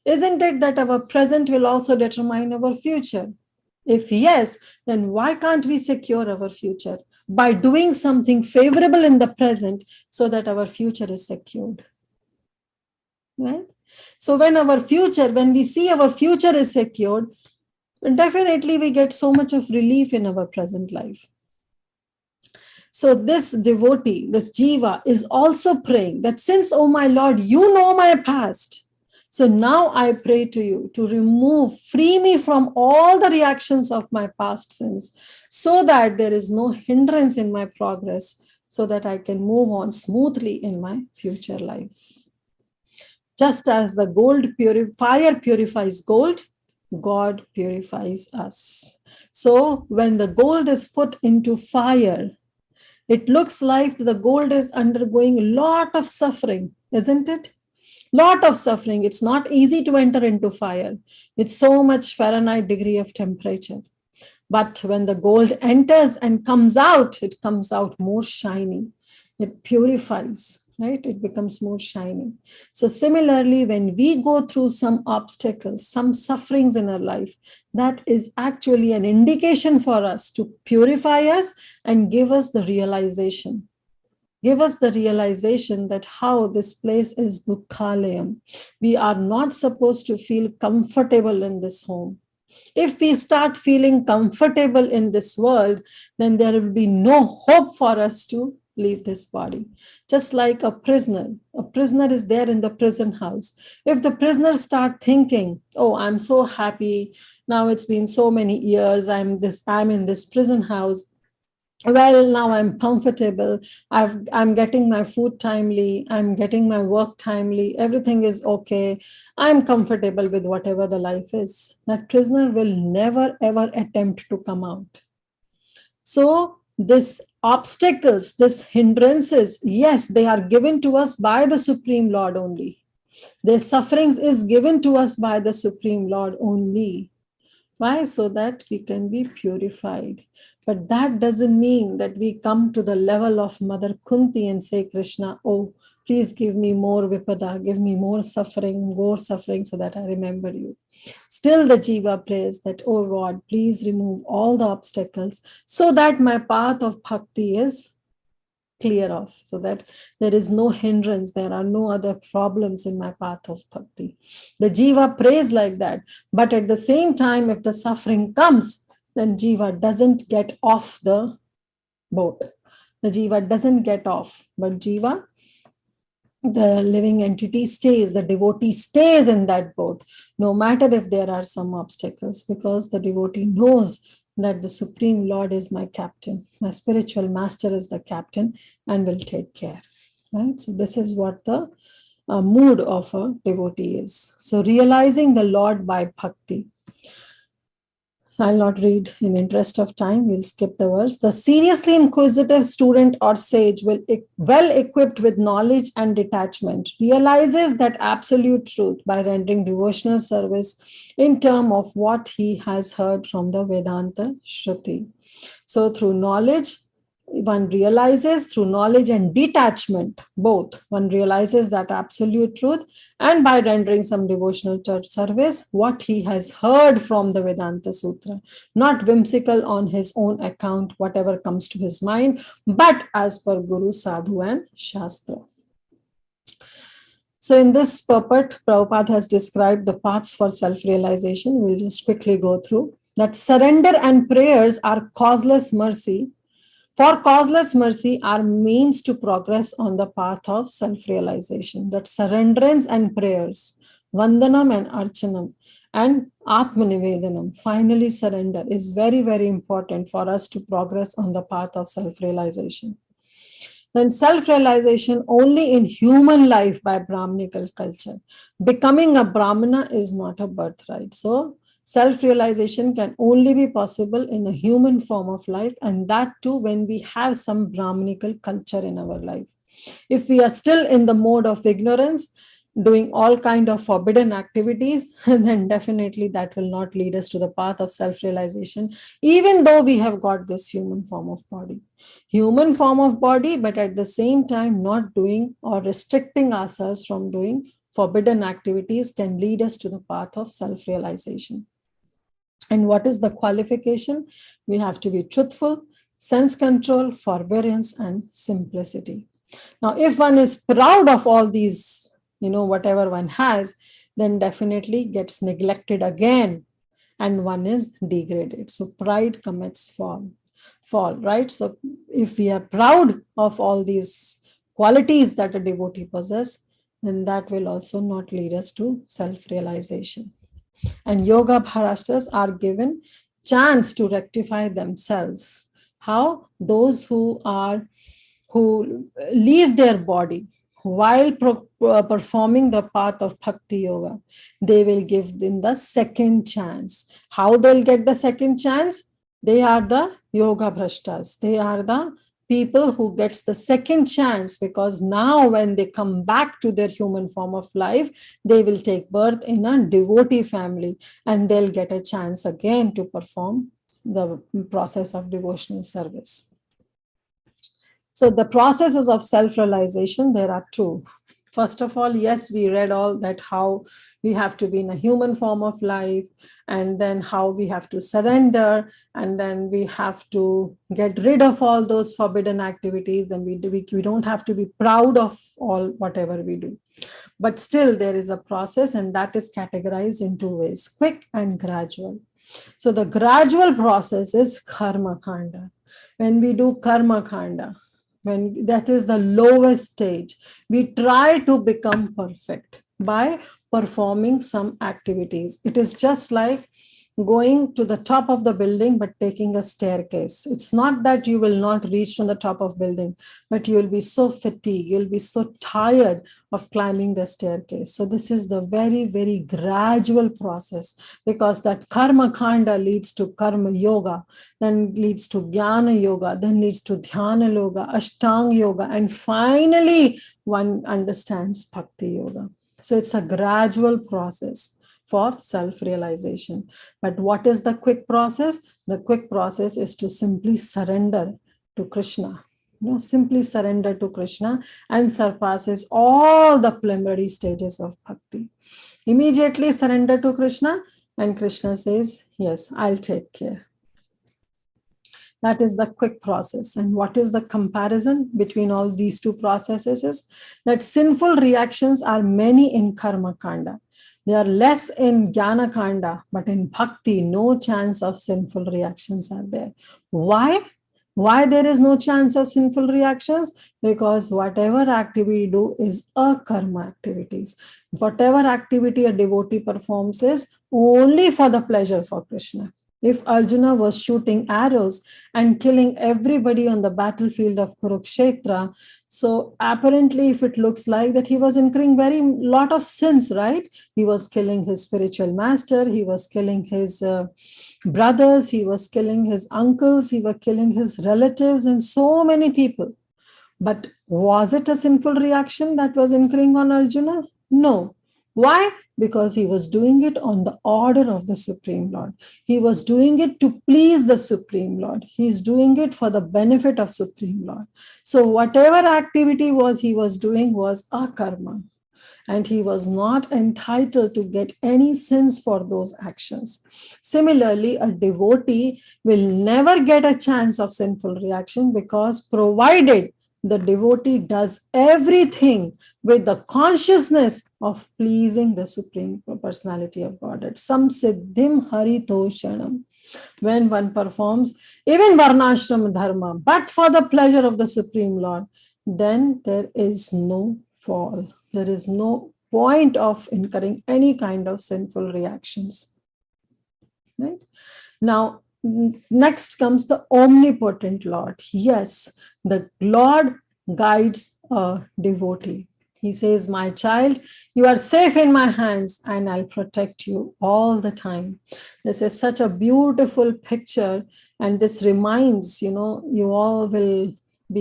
isn't it that our present will also determine our future? If yes, then why can't we secure our future by doing something favorable in the present so that our future is secured? Right? So when we see our future is secured, definitely we get so much of relief in our present life. So this devotee, the jiva, is also praying that since, oh my Lord, you know my past, so now I pray to you to free me from all the reactions of my past sins so that there is no hindrance in my progress, so that I can move on smoothly in my future life. Just as the fire purifies gold, God purifies us. So when the gold is put into fire, it looks like the gold is undergoing a lot of suffering, isn't it? Lot of suffering. It's not easy to enter into fire. It's so much Fahrenheit degree of temperature. But when the gold enters and comes out, it comes out more shiny. It purifies, right? It becomes more shiny. So similarly, when we go through some obstacles, some sufferings in our life, that is actually an indication for us to purify us and give us the realization. Give us the realization that how this place is Dukkhalayam. We are not supposed to feel comfortable in this home. If we start feeling comfortable in this world, then there will be no hope for us to leave this body. Just like a prisoner is there in the prison house. If the prisoner start thinking, oh, I'm so happy, now it's been so many years, I'm in this prison house, well, now I'm comfortable, I'm getting my food timely, I'm getting my work timely, everything is okay, I'm comfortable with whatever the life is, that prisoner will never ever attempt to come out. So this obstacles, this hindrances, yes, they are given to us by the Supreme Lord only. Their sufferings is given to us by the Supreme Lord only. Why? So that we can be purified. But that doesn't mean that we come to the level of Mother Kunti and say, Krishna, oh, please give me more vipada, give me more suffering so that I remember you. Still the Jiva prays that, oh Lord, please remove all the obstacles so that my path of bhakti is clear off, so that there is no hindrance, there are no other problems in my path of bhakti. The Jiva prays like that, but at the same time, if the suffering comes, then Jiva doesn't get off the boat. The Jiva doesn't get off, but Jiva, the living entity, stays, the devotee stays in that boat, no matter if there are some obstacles, because the devotee knows that the Supreme Lord is my captain, my spiritual master is the captain and will take care. Right? So this is what the mood of a devotee is. So realizing the Lord by bhakti. I'll not read in interest of time, we'll skip the verse. The seriously inquisitive student or sage will, well equipped with knowledge and detachment, realizes that absolute truth by rendering devotional service in terms of what he has heard from the Vedanta Shruti. So through knowledge, one realizes, through knowledge and detachment, both, one realizes that absolute truth, and by rendering some devotional church service, what he has heard from the Vedanta Sutra, not whimsical on his own account, whatever comes to his mind, but as per Guru, Sadhu and Shastra. So in this purport, Prabhupada has described the paths for self-realization. We'll just quickly go through. That surrender and prayers are causeless mercy. For causeless mercy are means to progress on the path of self-realization. That surrenderance and prayers, Vandanam and Archanam, and Atmanivedanam, finally surrender, is very, very important for us to progress on the path of self-realization. Then self-realization only in human life by Brahminical culture. Becoming a Brahmana is not a birthright. So self-realization can only be possible in a human form of life, and that too when we have some Brahminical culture in our life. If we are still in the mode of ignorance, doing all kind of forbidden activities, then definitely that will not lead us to the path of self-realization, even though we have got this human form of body. Human form of body, but at the same time not doing or restricting ourselves from doing forbidden activities can lead us to the path of self-realization. And what is the qualification? We have to be truthful, sense control, forbearance, and simplicity. Now, if one is proud of all these, whatever one has, then definitely gets neglected again, and one is degraded. So pride commits fall, right? So if we are proud of all these qualities that a devotee possesses, then that will also not lead us to self-realization. And yoga bharashtas are given chance to rectify themselves. How? Those who leave their body while performing the path of bhakti yoga, they will give them the second chance. How they'll get the second chance? They are the yoga bhrashtas. They are the people who gets the second chance, because now when they come back to their human form of life, they will take birth in a devotee family and they'll get a chance again to perform the process of devotional service. So the processes of self-realization, there are two. First of all, yes, we read all that how we have to be in a human form of life, and then how we have to surrender, and then we have to get rid of all those forbidden activities. Then we don't have to be proud of all whatever we do. But still there is a process, and that is categorized in two ways, quick and gradual. So the gradual process is karma kanda. When we do karma kanda, when that is the lowest stage, we try to become perfect by performing some activities. It is just like going to the top of the building but taking a staircase. It's not that you will not reach to the top of building, but you will be so fatigued, you'll be so tired of climbing the staircase. So this is the very, very gradual process, because that karma kanda leads to karma yoga, then leads to jnana yoga, then leads to dhyana yoga, ashtanga yoga, and finally one understands bhakti yoga. So it's a gradual process for self-realization. But what is the quick process? The quick process is to simply surrender to Krishna. Simply surrender to Krishna, and surpasses all the preliminary stages of bhakti. Immediately surrender to Krishna, and Krishna says, yes, I'll take care. That is the quick process. And what is the comparison between all these two processes is that sinful reactions are many in karma kanda. They are less in jnana kanda, but in bhakti, no chance of sinful reactions are there. Why? Why there is no chance of sinful reactions? Because whatever activity we do is akarma activities. Whatever activity a devotee performs is only for the pleasure for Krishna. If Arjuna was shooting arrows and killing everybody on the battlefield of Kurukshetra, so apparently if it looks like that he was incurring very lot of sins, right? He was killing his spiritual master, he was killing his brothers, he was killing his uncles, he was killing his relatives and so many people. But was it a sinful reaction that was incurring on Arjuna? No. Why? Because he was doing it on the order of the Supreme Lord. He was doing it to please the Supreme Lord. He's doing it for the benefit of Supreme Lord. So whatever activity he was doing was akarma. And he was not entitled to get any sins for those actions. Similarly, a devotee will never get a chance of sinful reaction, because provided the devotee does everything with the consciousness of pleasing the Supreme Personality of Godhead. Samsiddhim haritoshanam. When one performs even varnashram dharma, but for the pleasure of the Supreme Lord, then there is no fall. There is no point of incurring any kind of sinful reactions. Right? Now, next comes the omnipotent Lord. Yes, the Lord guides a devotee. He says, my child, you are safe in my hands and I'll protect you all the time. This is such a beautiful picture, and this reminds, you all will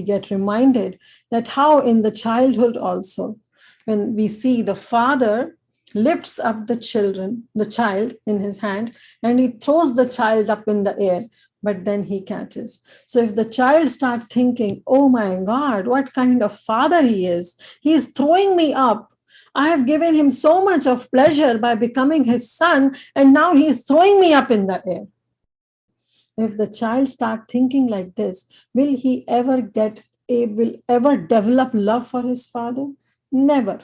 get reminded that how in the childhood also, when we see the father lifts up the child in his hand, and he throws the child up in the air, but then he catches. So if the child starts thinking, oh my God, what kind of father he is, he's throwing me up. I have given him so much of pleasure by becoming his son, and now he's throwing me up in the air. If the child starts thinking like this, will he ever develop love for his father? Never.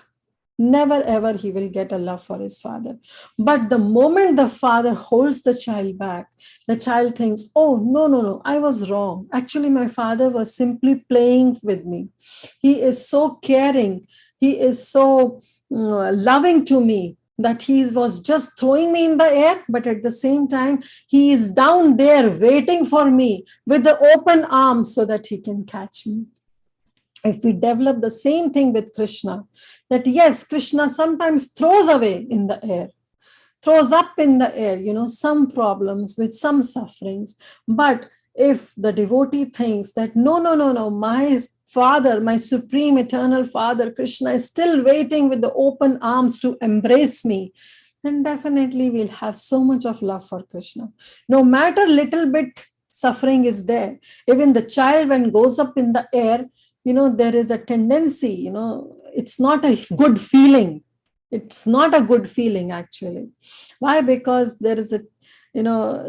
Never ever he will get a love for his father. But the moment the father holds the child back, the child thinks, oh, no, I was wrong. Actually, my father was simply playing with me. He is so caring. He is so loving to me that he was just throwing me in the air, but at the same time, he is down there waiting for me with the open arms so that he can catch me. If we develop the same thing with Krishna, that yes, Krishna sometimes throws away in the air, throws up in the air, some problems with some sufferings. But if the devotee thinks that no, my Father, my supreme eternal Father, Krishna is still waiting with the open arms to embrace me, then definitely we'll have so much of love for Krishna. No matter little bit suffering is there. Even the child, when goes up in the air, there is a tendency, it's not a good feeling. It's not a good feeling actually. Why? Because there is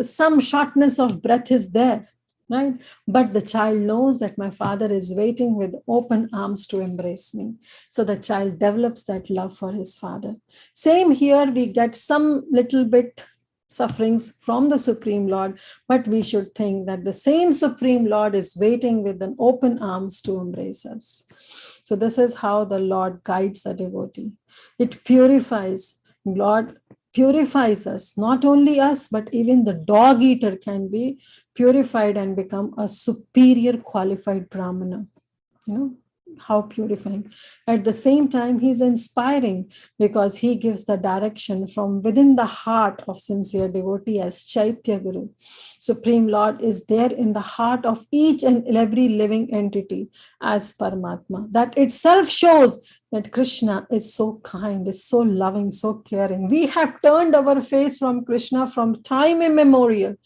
some shortness of breath is there, right? But the child knows that my father is waiting with open arms to embrace me. So the child develops that love for his father. Same here, we get some little bit sufferings from the Supreme Lord, but we should think that the same Supreme Lord is waiting with an open arms to embrace us. So this is how the Lord guides a devotee. It purifies. Lord purifies us, not only us, but even the dog eater can be purified and become a superior qualified Brahmana. How purifying. At the same time, he's inspiring because he gives the direction from within the heart of sincere devotee as Chaitya Guru. Supreme Lord is there in the heart of each and every living entity as Paramatma. That itself shows that Krishna is so kind, is so loving, so caring. We have turned our face from Krishna from time immemorial.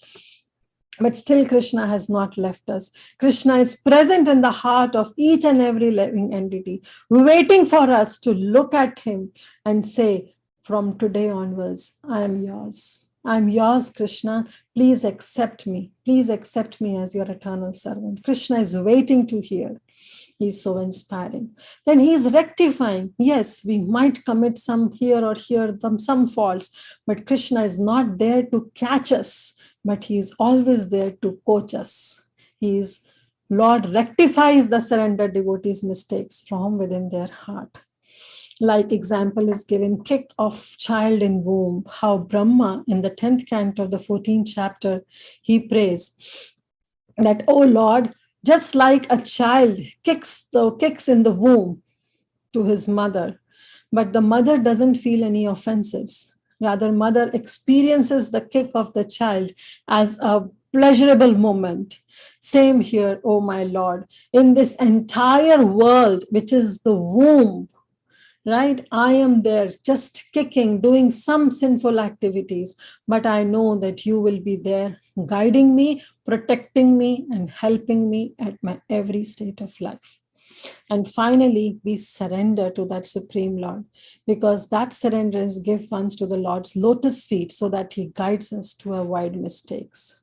But still Krishna has not left us. Krishna is present in the heart of each and every living entity, waiting for us to look at him and say, from today onwards, I am yours. I am yours, Krishna. Please accept me. Please accept me as your eternal servant. Krishna is waiting to hear. He's so inspiring. Then he is rectifying. Yes, we might commit some here or here, some faults, but Krishna is not there to catch us, but he is always there to coach us. Lord rectifies the surrendered devotees' mistakes from within their heart. Like example is given, kick of child in womb, how Brahma in the 10th canto of the 14th chapter, he prays that, oh Lord, just like a child kicks in the womb to his mother, but the mother doesn't feel any offenses. Rather, mother experiences the kick of the child as a pleasurable moment. Same here, oh my Lord, in this entire world, which is the womb, right? I am there just kicking, doing some sinful activities, but I know that you will be there guiding me, protecting me, and helping me at my every state of life. And finally, we surrender to that Supreme Lord, because that surrender is give once to the Lord's lotus feet so that he guides us to avoid mistakes.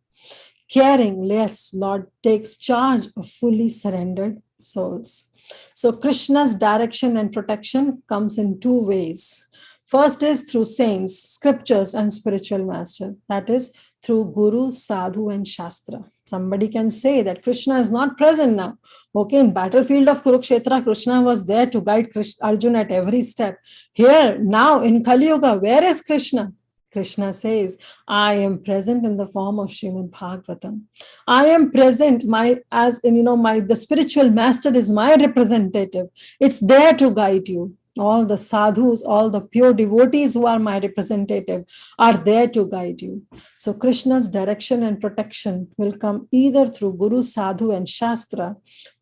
Caring, yes, Lord takes charge of fully surrendered souls. So Krishna's direction and protection comes in two ways. First is through saints, scriptures, and spiritual master. That is through Guru, Sadhu, and Shastra. Somebody can say that Krishna is not present now. Okay, in battlefield of Kurukshetra, Krishna was there to guide Arjuna at every step. Here, now in Kali Yuga, where is Krishna? Krishna says, I am present in the form of Srimad Bhagavatam. I am present, the spiritual master is my representative. It's there to guide you. All the sadhus, all the pure devotees who are my representative are there to guide you. So Krishna's direction and protection will come either through Guru, Sadhu, and Shastra,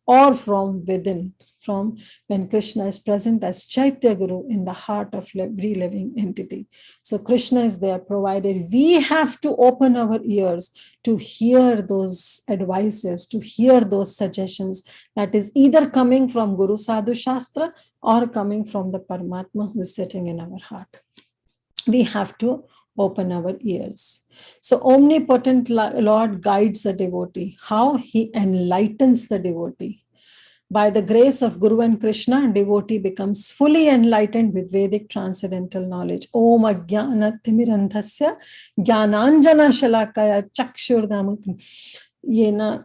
or from within, from when Krishna is present as Chaitya Guru in the heart of every living entity. So Krishna is there, provided we have to open our ears to hear those advices, to hear those suggestions, that is either coming from Guru, Sadhu, Shastra, or coming from the Paramatma who is sitting in our heart. We have to open our ears. So omnipotent Lord guides the devotee. How? He enlightens the devotee. By the grace of Guru and Krishna, devotee becomes fully enlightened with Vedic transcendental knowledge. Om Ajnana Timirandhasya Jnananjana Shalakaya Chakshurdam Yena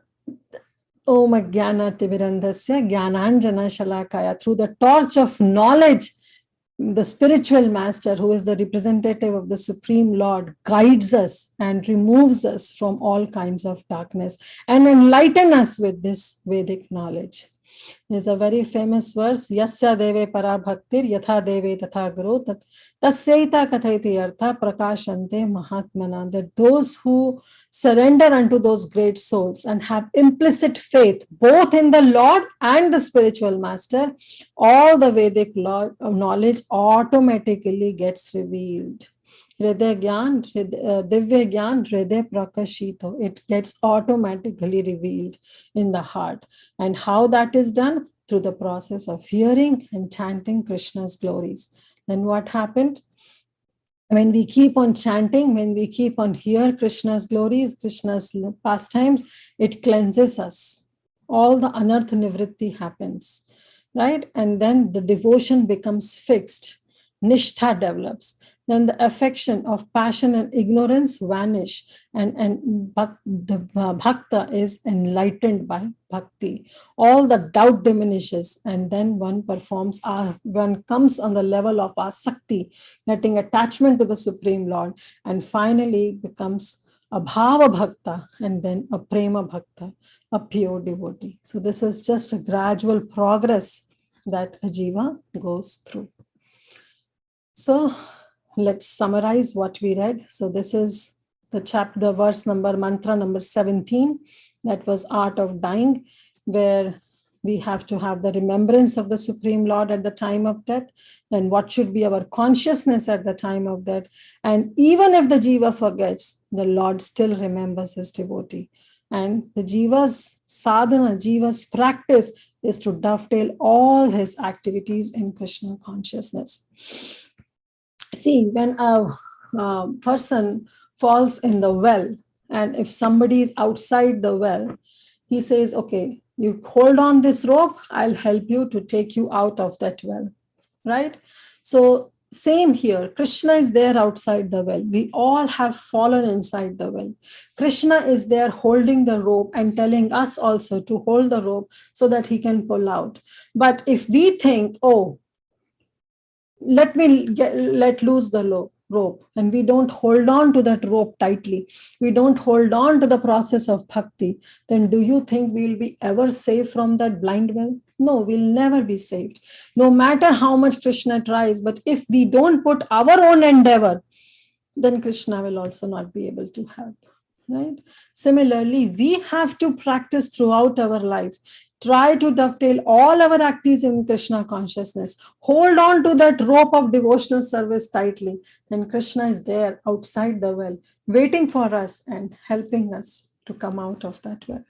Om Ajnana Timirandhasya Jnananjana Shalakaya. Through the torch of knowledge, the spiritual master, who is the representative of the Supreme Lord, guides us and removes us from all kinds of darkness and enlighten us with this Vedic knowledge. There's a very famous verse, Yasya deve para bhaktir yatha deve tatha guru tasyaita kathaiti artha prakashante mahatmana. That those who surrender unto those great souls and have implicit faith both in the Lord and the spiritual master, all the Vedic knowledge automatically gets revealed. Hriday Gyan, Divya Gyan, Hriday Prakashito. It gets automatically revealed in the heart. And how that is done? Through the process of hearing and chanting Krishna's glories. Then what happened? When we keep on chanting, when we keep on hear Krishna's glories, Krishna's pastimes, it cleanses us. All the anartha nivritti happens, right? And then the devotion becomes fixed. Nishtha develops. Then the affection of passion and ignorance vanish, and the bhakta is enlightened by bhakti. All the doubt diminishes, and then one comes on the level of asakti, getting attachment to the Supreme Lord, and finally becomes a bhava bhakta, and then a prema bhakta, a pure devotee. So this is just a gradual progress that a jiva goes through. So let's summarize what we read. So this is the chapter, verse number, mantra number 17. That was Art of Dying, where we have to have the remembrance of the Supreme Lord at the time of death. Then what should be our consciousness at the time of death? And even if the jiva forgets, the Lord still remembers his devotee. And the jiva's sadhana, jiva's practice is to dovetail all his activities in Krishna consciousness. See, when a person falls in the well, and if somebody is outside the well, he says, okay, you hold on this rope, I'll help you to take you out of that well, right? So same here, Krishna is there outside the well. We all have fallen inside the well. Krishna is there holding the rope and telling us also to hold the rope so that he can pull out. But if we think, oh, let loose the rope, and we don't hold on to that rope tightly, we don't hold on to the process of bhakti, then do you think we'll be ever safe from that blind well? No, we'll never be saved, no matter how much Krishna tries. But if we don't put our own endeavor, then Krishna will also not be able to help, right? Similarly, we have to practice throughout our life. Try to dovetail all our activities in Krishna consciousness. Hold on to that rope of devotional service tightly. Then Krishna is there outside the well, waiting for us and helping us to come out of that well.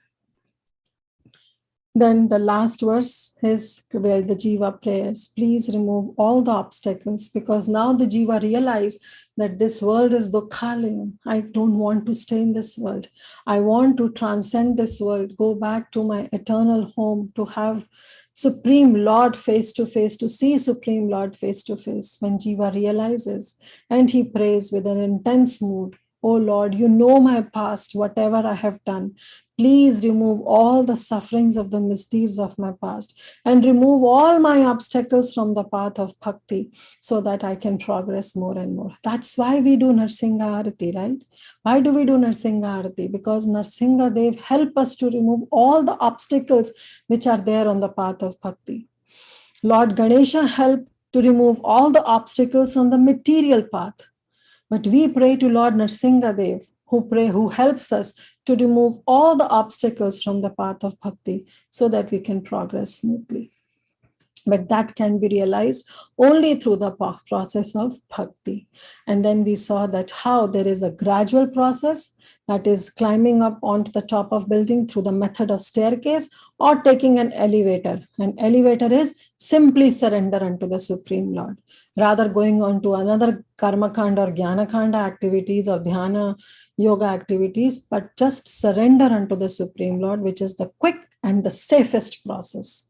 Then the last verse is where the jiva prays, please remove all the obstacles, because now the jiva realize that this world is dukkhalayam. I don't want to stay in this world. I want to transcend this world, go back to my eternal home, to have Supreme Lord face to face, to see Supreme Lord face to face. When jiva realizes, and he prays with an intense mood, oh Lord, you know my past, whatever I have done. Please remove all the sufferings of the misdeeds of my past and remove all my obstacles from the path of bhakti so that I can progress more and more. That's why we do Narsingha Arati, right? Why do we do Narsingha Arati? Because Narsingha Dev help us to remove all the obstacles which are there on the path of bhakti. Lord Ganesha help to remove all the obstacles on the material path. But we pray to Lord Narsingha Dev, who helps us to remove all the obstacles from the path of bhakti so that we can progress smoothly. But that can be realized only through the process of bhakti. And then we saw that how there is a gradual process, that is climbing up onto the top of building through the method of staircase or taking an elevator. An elevator is simply surrender unto the Supreme Lord. Rather going on to another karma kanda or jnana kanda activities or dhyana yoga activities, but just surrender unto the Supreme Lord, which is the quick and the safest process.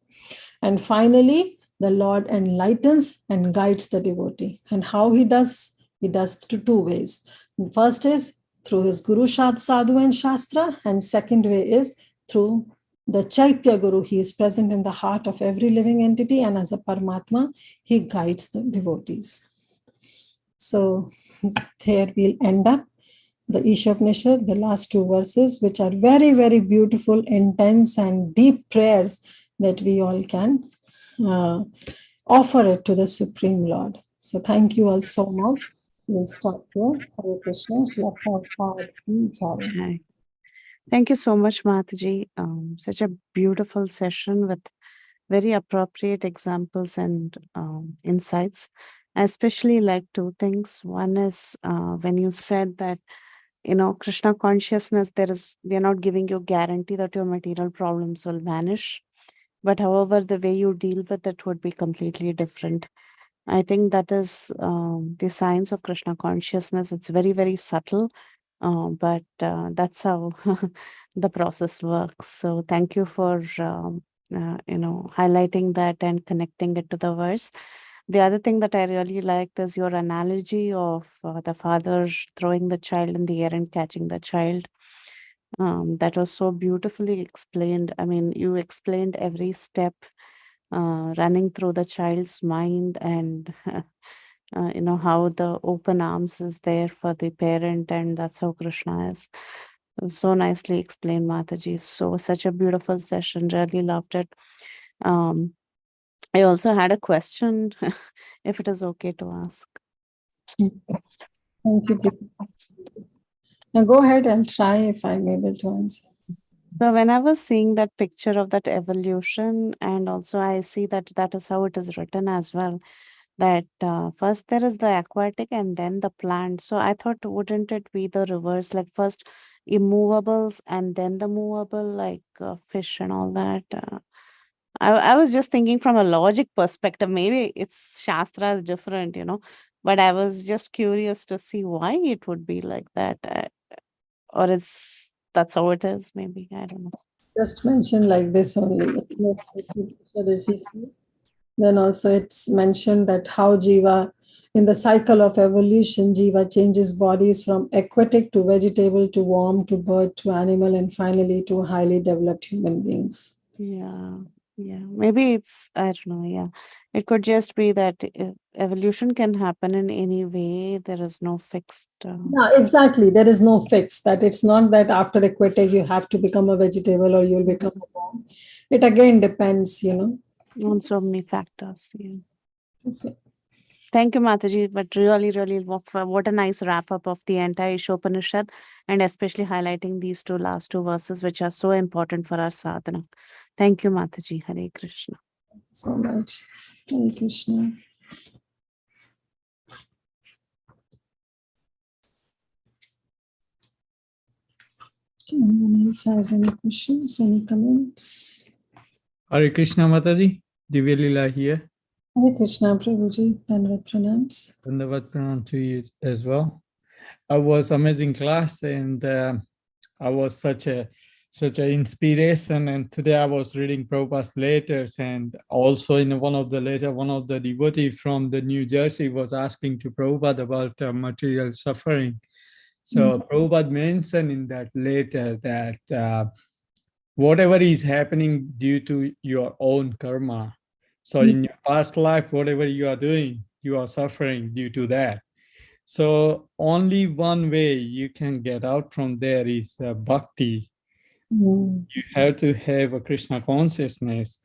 And finally, the Lord enlightens and guides the devotee. And how he does through two ways. First is through his Guru Sadhu and Shastra, and second way is through the Chaitya Guru. He is present in the heart of every living entity, and as a Paramatma, he guides the devotees. So here we'll end up the Isopanisad, the last two verses, which are very, very beautiful, intense, and deep prayers that we all can offer it to the Supreme Lord. So thank you all so much. We'll stop here. Hare Krishna. Thank you so much, Mataji. Such a beautiful session with very appropriate examples and insights. I especially like two things. One is when you said that, Krishna consciousness, we are not giving you guarantee that your material problems will vanish. But however, the way you deal with it would be completely different. I think that is the science of Krishna consciousness. It's very, very subtle, but that's how the process works. So thank you for highlighting that and connecting it to the verse. The other thing that I really liked is your analogy of the father throwing the child in the air and catching the child. That was so beautifully explained. I mean, you explained every step running through the child's mind, and how the open arms is there for the parent, and that's how Krishna is. It was so nicely explained, Mataji. So such a beautiful session. Really loved it. I also had a question, if it is okay to ask. Thank you. Now go ahead and try if I'm able to answer. So when I was seeing that picture of that evolution, and also I see that is how it is written as well, that first there is the aquatic and then the plant. So I thought, wouldn't it be the reverse, like first immovables and then the movable, like fish and all that? I was just thinking from a logic perspective. Maybe it's Shastra is different, but I was just curious to see why it would be like that. Or that's how it is, maybe. I don't know. Just mentioned like this only. If we see, then also it's mentioned that how Jiva, in the cycle of evolution, Jiva changes bodies from aquatic to vegetable to worm to bird to animal and finally to highly developed human beings. Yeah. Maybe it's, I don't know. Yeah. It could just be that evolution can happen in any way. There is no fixed. Yeah, exactly. There is no fix that it's not that after aquatic you have to become a vegetable or you'll become a worm. It again depends, On so many factors. Yeah. That's it. Thank you, Mataji. But really, really, what a nice wrap up of the entire Isopanisad, and especially highlighting these last two verses, which are so important for our sadhana. Thank you, Mataji. Hare Krishna. So much. Hare Krishna. Anyone else has any questions, any comments? Hare Krishna, Mataji. Divya Lila here. Hare Krishna, Prabhuji. Dandavat pranams. Dandavat pranam to you as well. It was amazing class, and I was such an inspiration. And today I was reading Prabhupada's letters, and also in one of the letters, one of the devotee from the New Jersey was asking to Prabhupada about material suffering. So Prabhupada mentioned in that letter that whatever is happening due to your own karma. So in your past life, whatever you are doing, you are suffering due to that. So only one way you can get out from there is bhakti. You have to have a Krishna consciousness,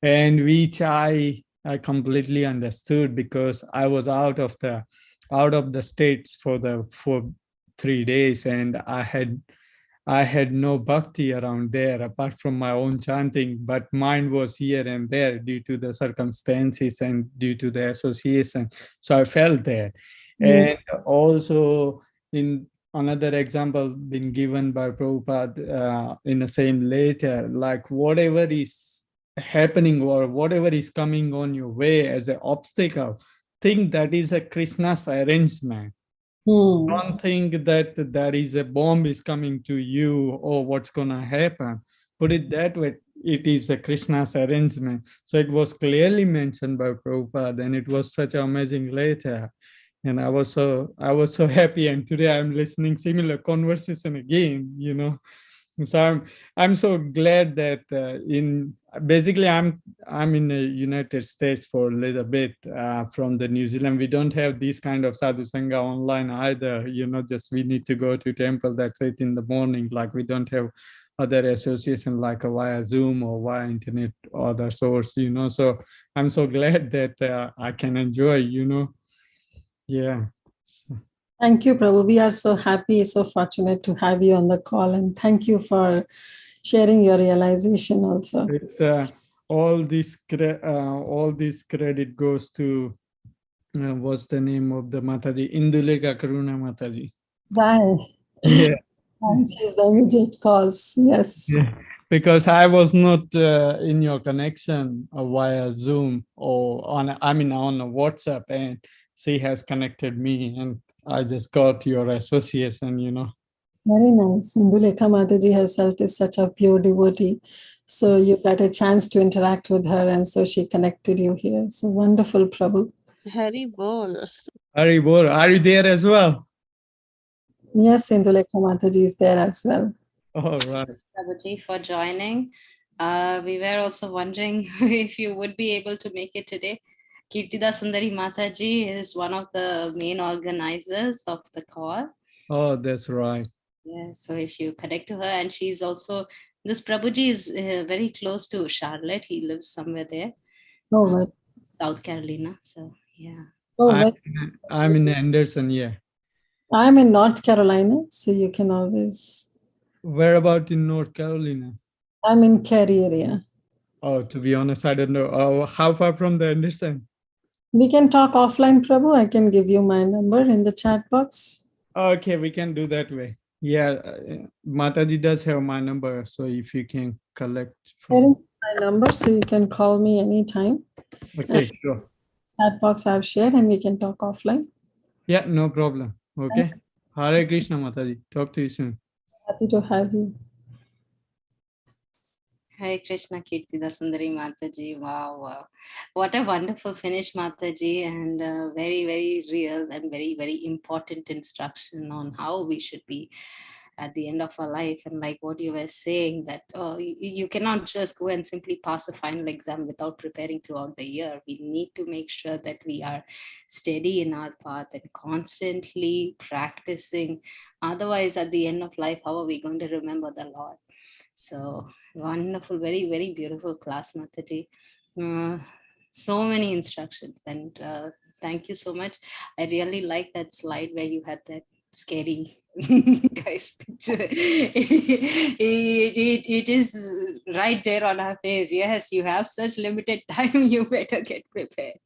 and which I completely understood, because I was out of the states for 3 days, and I had no bhakti around there apart from my own chanting, but mind was here and there due to the circumstances and due to the association. So I felt that. And also in another example been given by Prabhupada in the same letter, like whatever is happening or whatever is coming on your way as an obstacle, think that is a Krishna's arrangement. Don't think that there is a bomb is coming to you or what's going to happen. Put it that way, it is a Krishna's arrangement. So it was clearly mentioned by Prabhupada, and it was such an amazing letter. And I was so happy. And today I'm listening similar conversation again, So I'm so glad that basically I'm in the United States for a little bit from the New Zealand. We don't have this kind of sadhu sangha online either. Just we need to go to temple. That's it in the morning. Like we don't have other association like via Zoom or via internet or other source. So I'm so glad that I can enjoy. Yeah. So. Thank you, Prabhu. We are so happy, so fortunate to have you on the call, and thank you for sharing your realization also. All this credit goes to what's the name of the Mataji? Induleka Karuna Mataji. Right. Yeah. And she's the immediate cause. Yes. Yeah. Because I was not in your connection via Zoom or on a WhatsApp, and she has connected me, and I just got your association, Very nice. Indulekha Mataji herself is such a pure devotee. So you got a chance to interact with her, and so she connected you here. So wonderful, Prabhu. Hari bol. Hari Bol, are you there as well? Yes, Indulekha Mataji is there as well. All right. Devotee, for joining. We were also wondering if you would be able to make it today. Kirtida Sundari Mataji is one of the main organizers of the call. Oh, that's right. Yeah, so if you connect to her, and she's also, this Prabhuji is very close to Charlotte. He lives somewhere there, Oh, well. South Carolina. So yeah. Oh, I'm, well. I'm in Anderson, yeah. I'm in North Carolina, so you can always. Where about in North Carolina? I'm in Cary area. Oh, to be honest, I don't know. Oh, how far from the Anderson? We can talk offline, Prabhu. I can give you my number in the chat box. Okay, we can do that way. Yeah, Mataji does have my number, so if you can collect Here from... is my number, so you can call me anytime. Okay, sure. Chat box I've shared, and we can talk offline. Yeah, no problem. Okay. Hare Krishna, Mataji. Talk to you soon. Happy to have you. Hare Krishna, Kirtida Sundari Mataji. Wow, wow. What a wonderful finish, Mataji, and very, very real and very, very important instruction on how we should be at the end of our life. And like what you were saying, that you cannot just go and simply pass a final exam without preparing throughout the year. We need to make sure that we are steady in our path and constantly practicing. Otherwise, at the end of life, how are we going to remember the Lord? So wonderful, very, very beautiful class, Mataji. So many instructions, and thank you so much. I really like that slide where you had that scary guy's picture. It is right there on our face. Yes, you have such limited time, you better get prepared.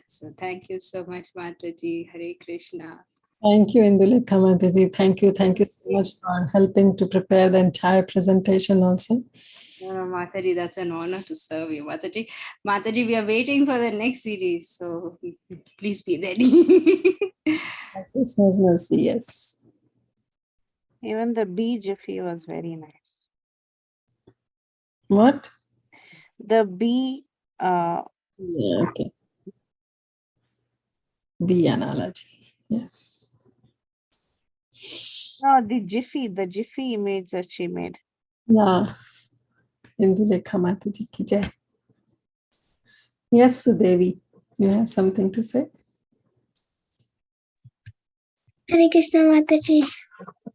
So thank you so much, Mataji. Hare Krishna. Thank you, Indulekha Mataji. Thank you. Thank you so much for helping to prepare the entire presentation also. Mataji, that's an honor to serve you. Mataji, we are waiting for the next series, so please be ready. Krishna's mercy, yes. Even the bee jiffy was very nice. What? The bee, Yeah, okay. The analogy, yes. no, the jiffy image that she made. Yeah. Indulekha Mataji ki jai. Yes, Sudevi, you have something to say? Hare Krishna Mataji.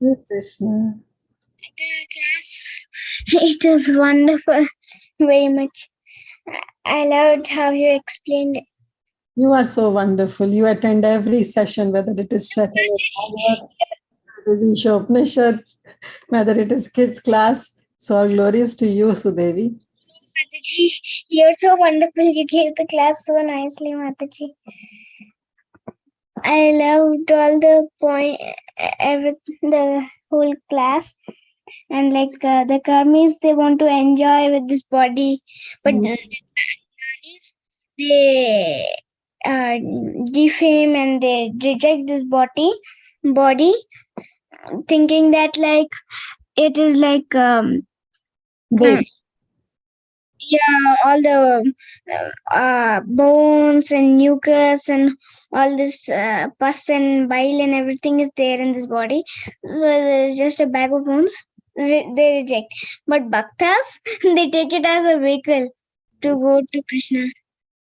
Hare Krishna. The class, it was wonderful, very much. I loved how you explained it. You are so wonderful. You attend every session, whether it is Chaitanya Bhagavat, whether it is Upanishad, whether it is kids class. So all glories to you, Sudevi. Mataji, you're so wonderful. You gave the class so nicely, Mataji. I loved all the the whole class. And like the karmis, they want to enjoy with this body, but the jnanis, they defame and they reject this body, thinking that like it is like yeah, all the bones and mucus and all this pus and bile and everything is there in this body. So there's just a bag of bones. They reject. But bhaktas, they take it as a vehicle to go to Krishna.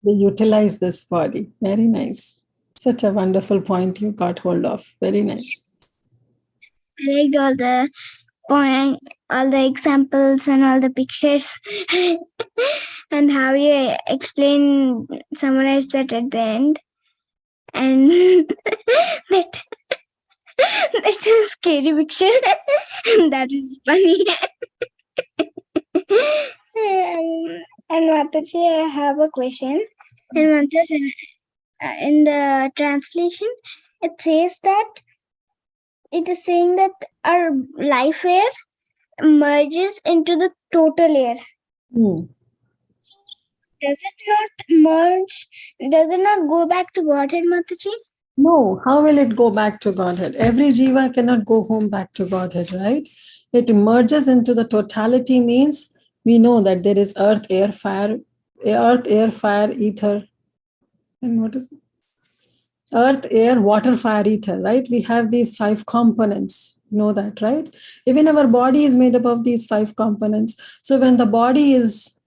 They utilize this body. Very nice. Such a wonderful point you got hold of. Very nice. I liked all the all the examples and all the pictures and how you summarize that at the end. And that that's a scary picture. That is funny. And Mataji, I have a question. In mantra in the translation, it says that it is saying that our life air merges into the total air. Hmm. Does it not merge? Does it not go back to Godhead, Mataji? No, how will it go back to Godhead? Every jiva cannot go home back to Godhead, right? It merges into the totality, means we know that there is earth, air, fire, ether, and what is it? Earth, air, water, fire, ether, right? We have these 5 components. You know that, right? Even our body is made up of these 5 components. So when the body is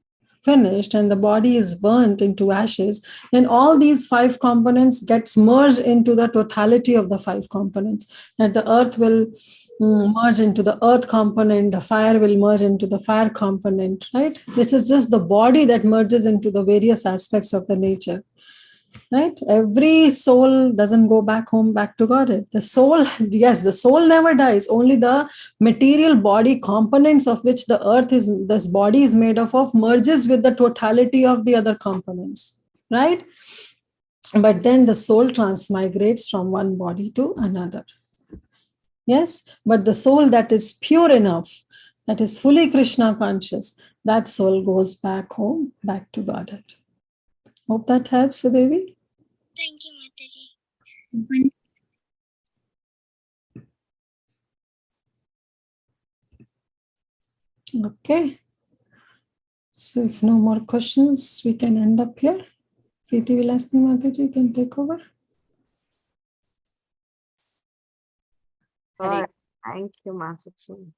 finished and the body is burnt into ashes, then all these 5 components gets merged into the totality of the 5 components. That the earth will merge into the earth component, the fire will merge into the fire component, right? This is just the body that merges into the various aspects of the nature. Right? Every soul doesn't go back home, back to Godhead. The soul, yes, the soul never dies. Only the material body components of which the earth is, this body is made of merges with the totality of the other components. Right? But then the soul transmigrates from one body to another. Yes, but the soul that is pure enough, that is fully Krishna conscious, that soul goes back home, back to Godhead. Hope that helps, Sudevi. Thank you, Mataji. Okay. So if no more questions, we can end up here. Preeti Vilasni Mataji can take over. Hare Alright. Thank you, Mataji.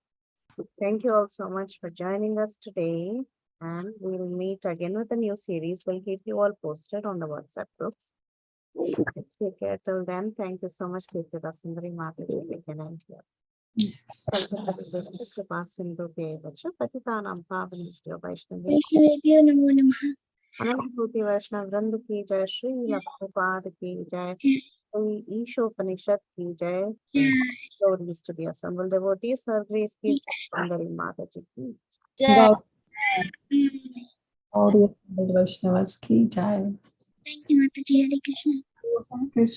Thank you all so much for joining us today. And we'll meet again with a new series. We'll keep you all posted on the WhatsApp groups. Take care till then. Thank you so much, Kirtida Sundari Mataji. We can end here. पतितानां पावनेभ्यो वैष्णवेभ्यो नमो नमः. अनंतकोटि वैष्णव वृंद की जय, श्री लक्ष्मीपाद की जय, श्री ईशोपनिषद की जय. Glories to the assembled devotees. Her grace की Sundari Mataji की Gaur Vaishnavas ki jai. Thank you, Mataji. Hare Krishna. Krishna.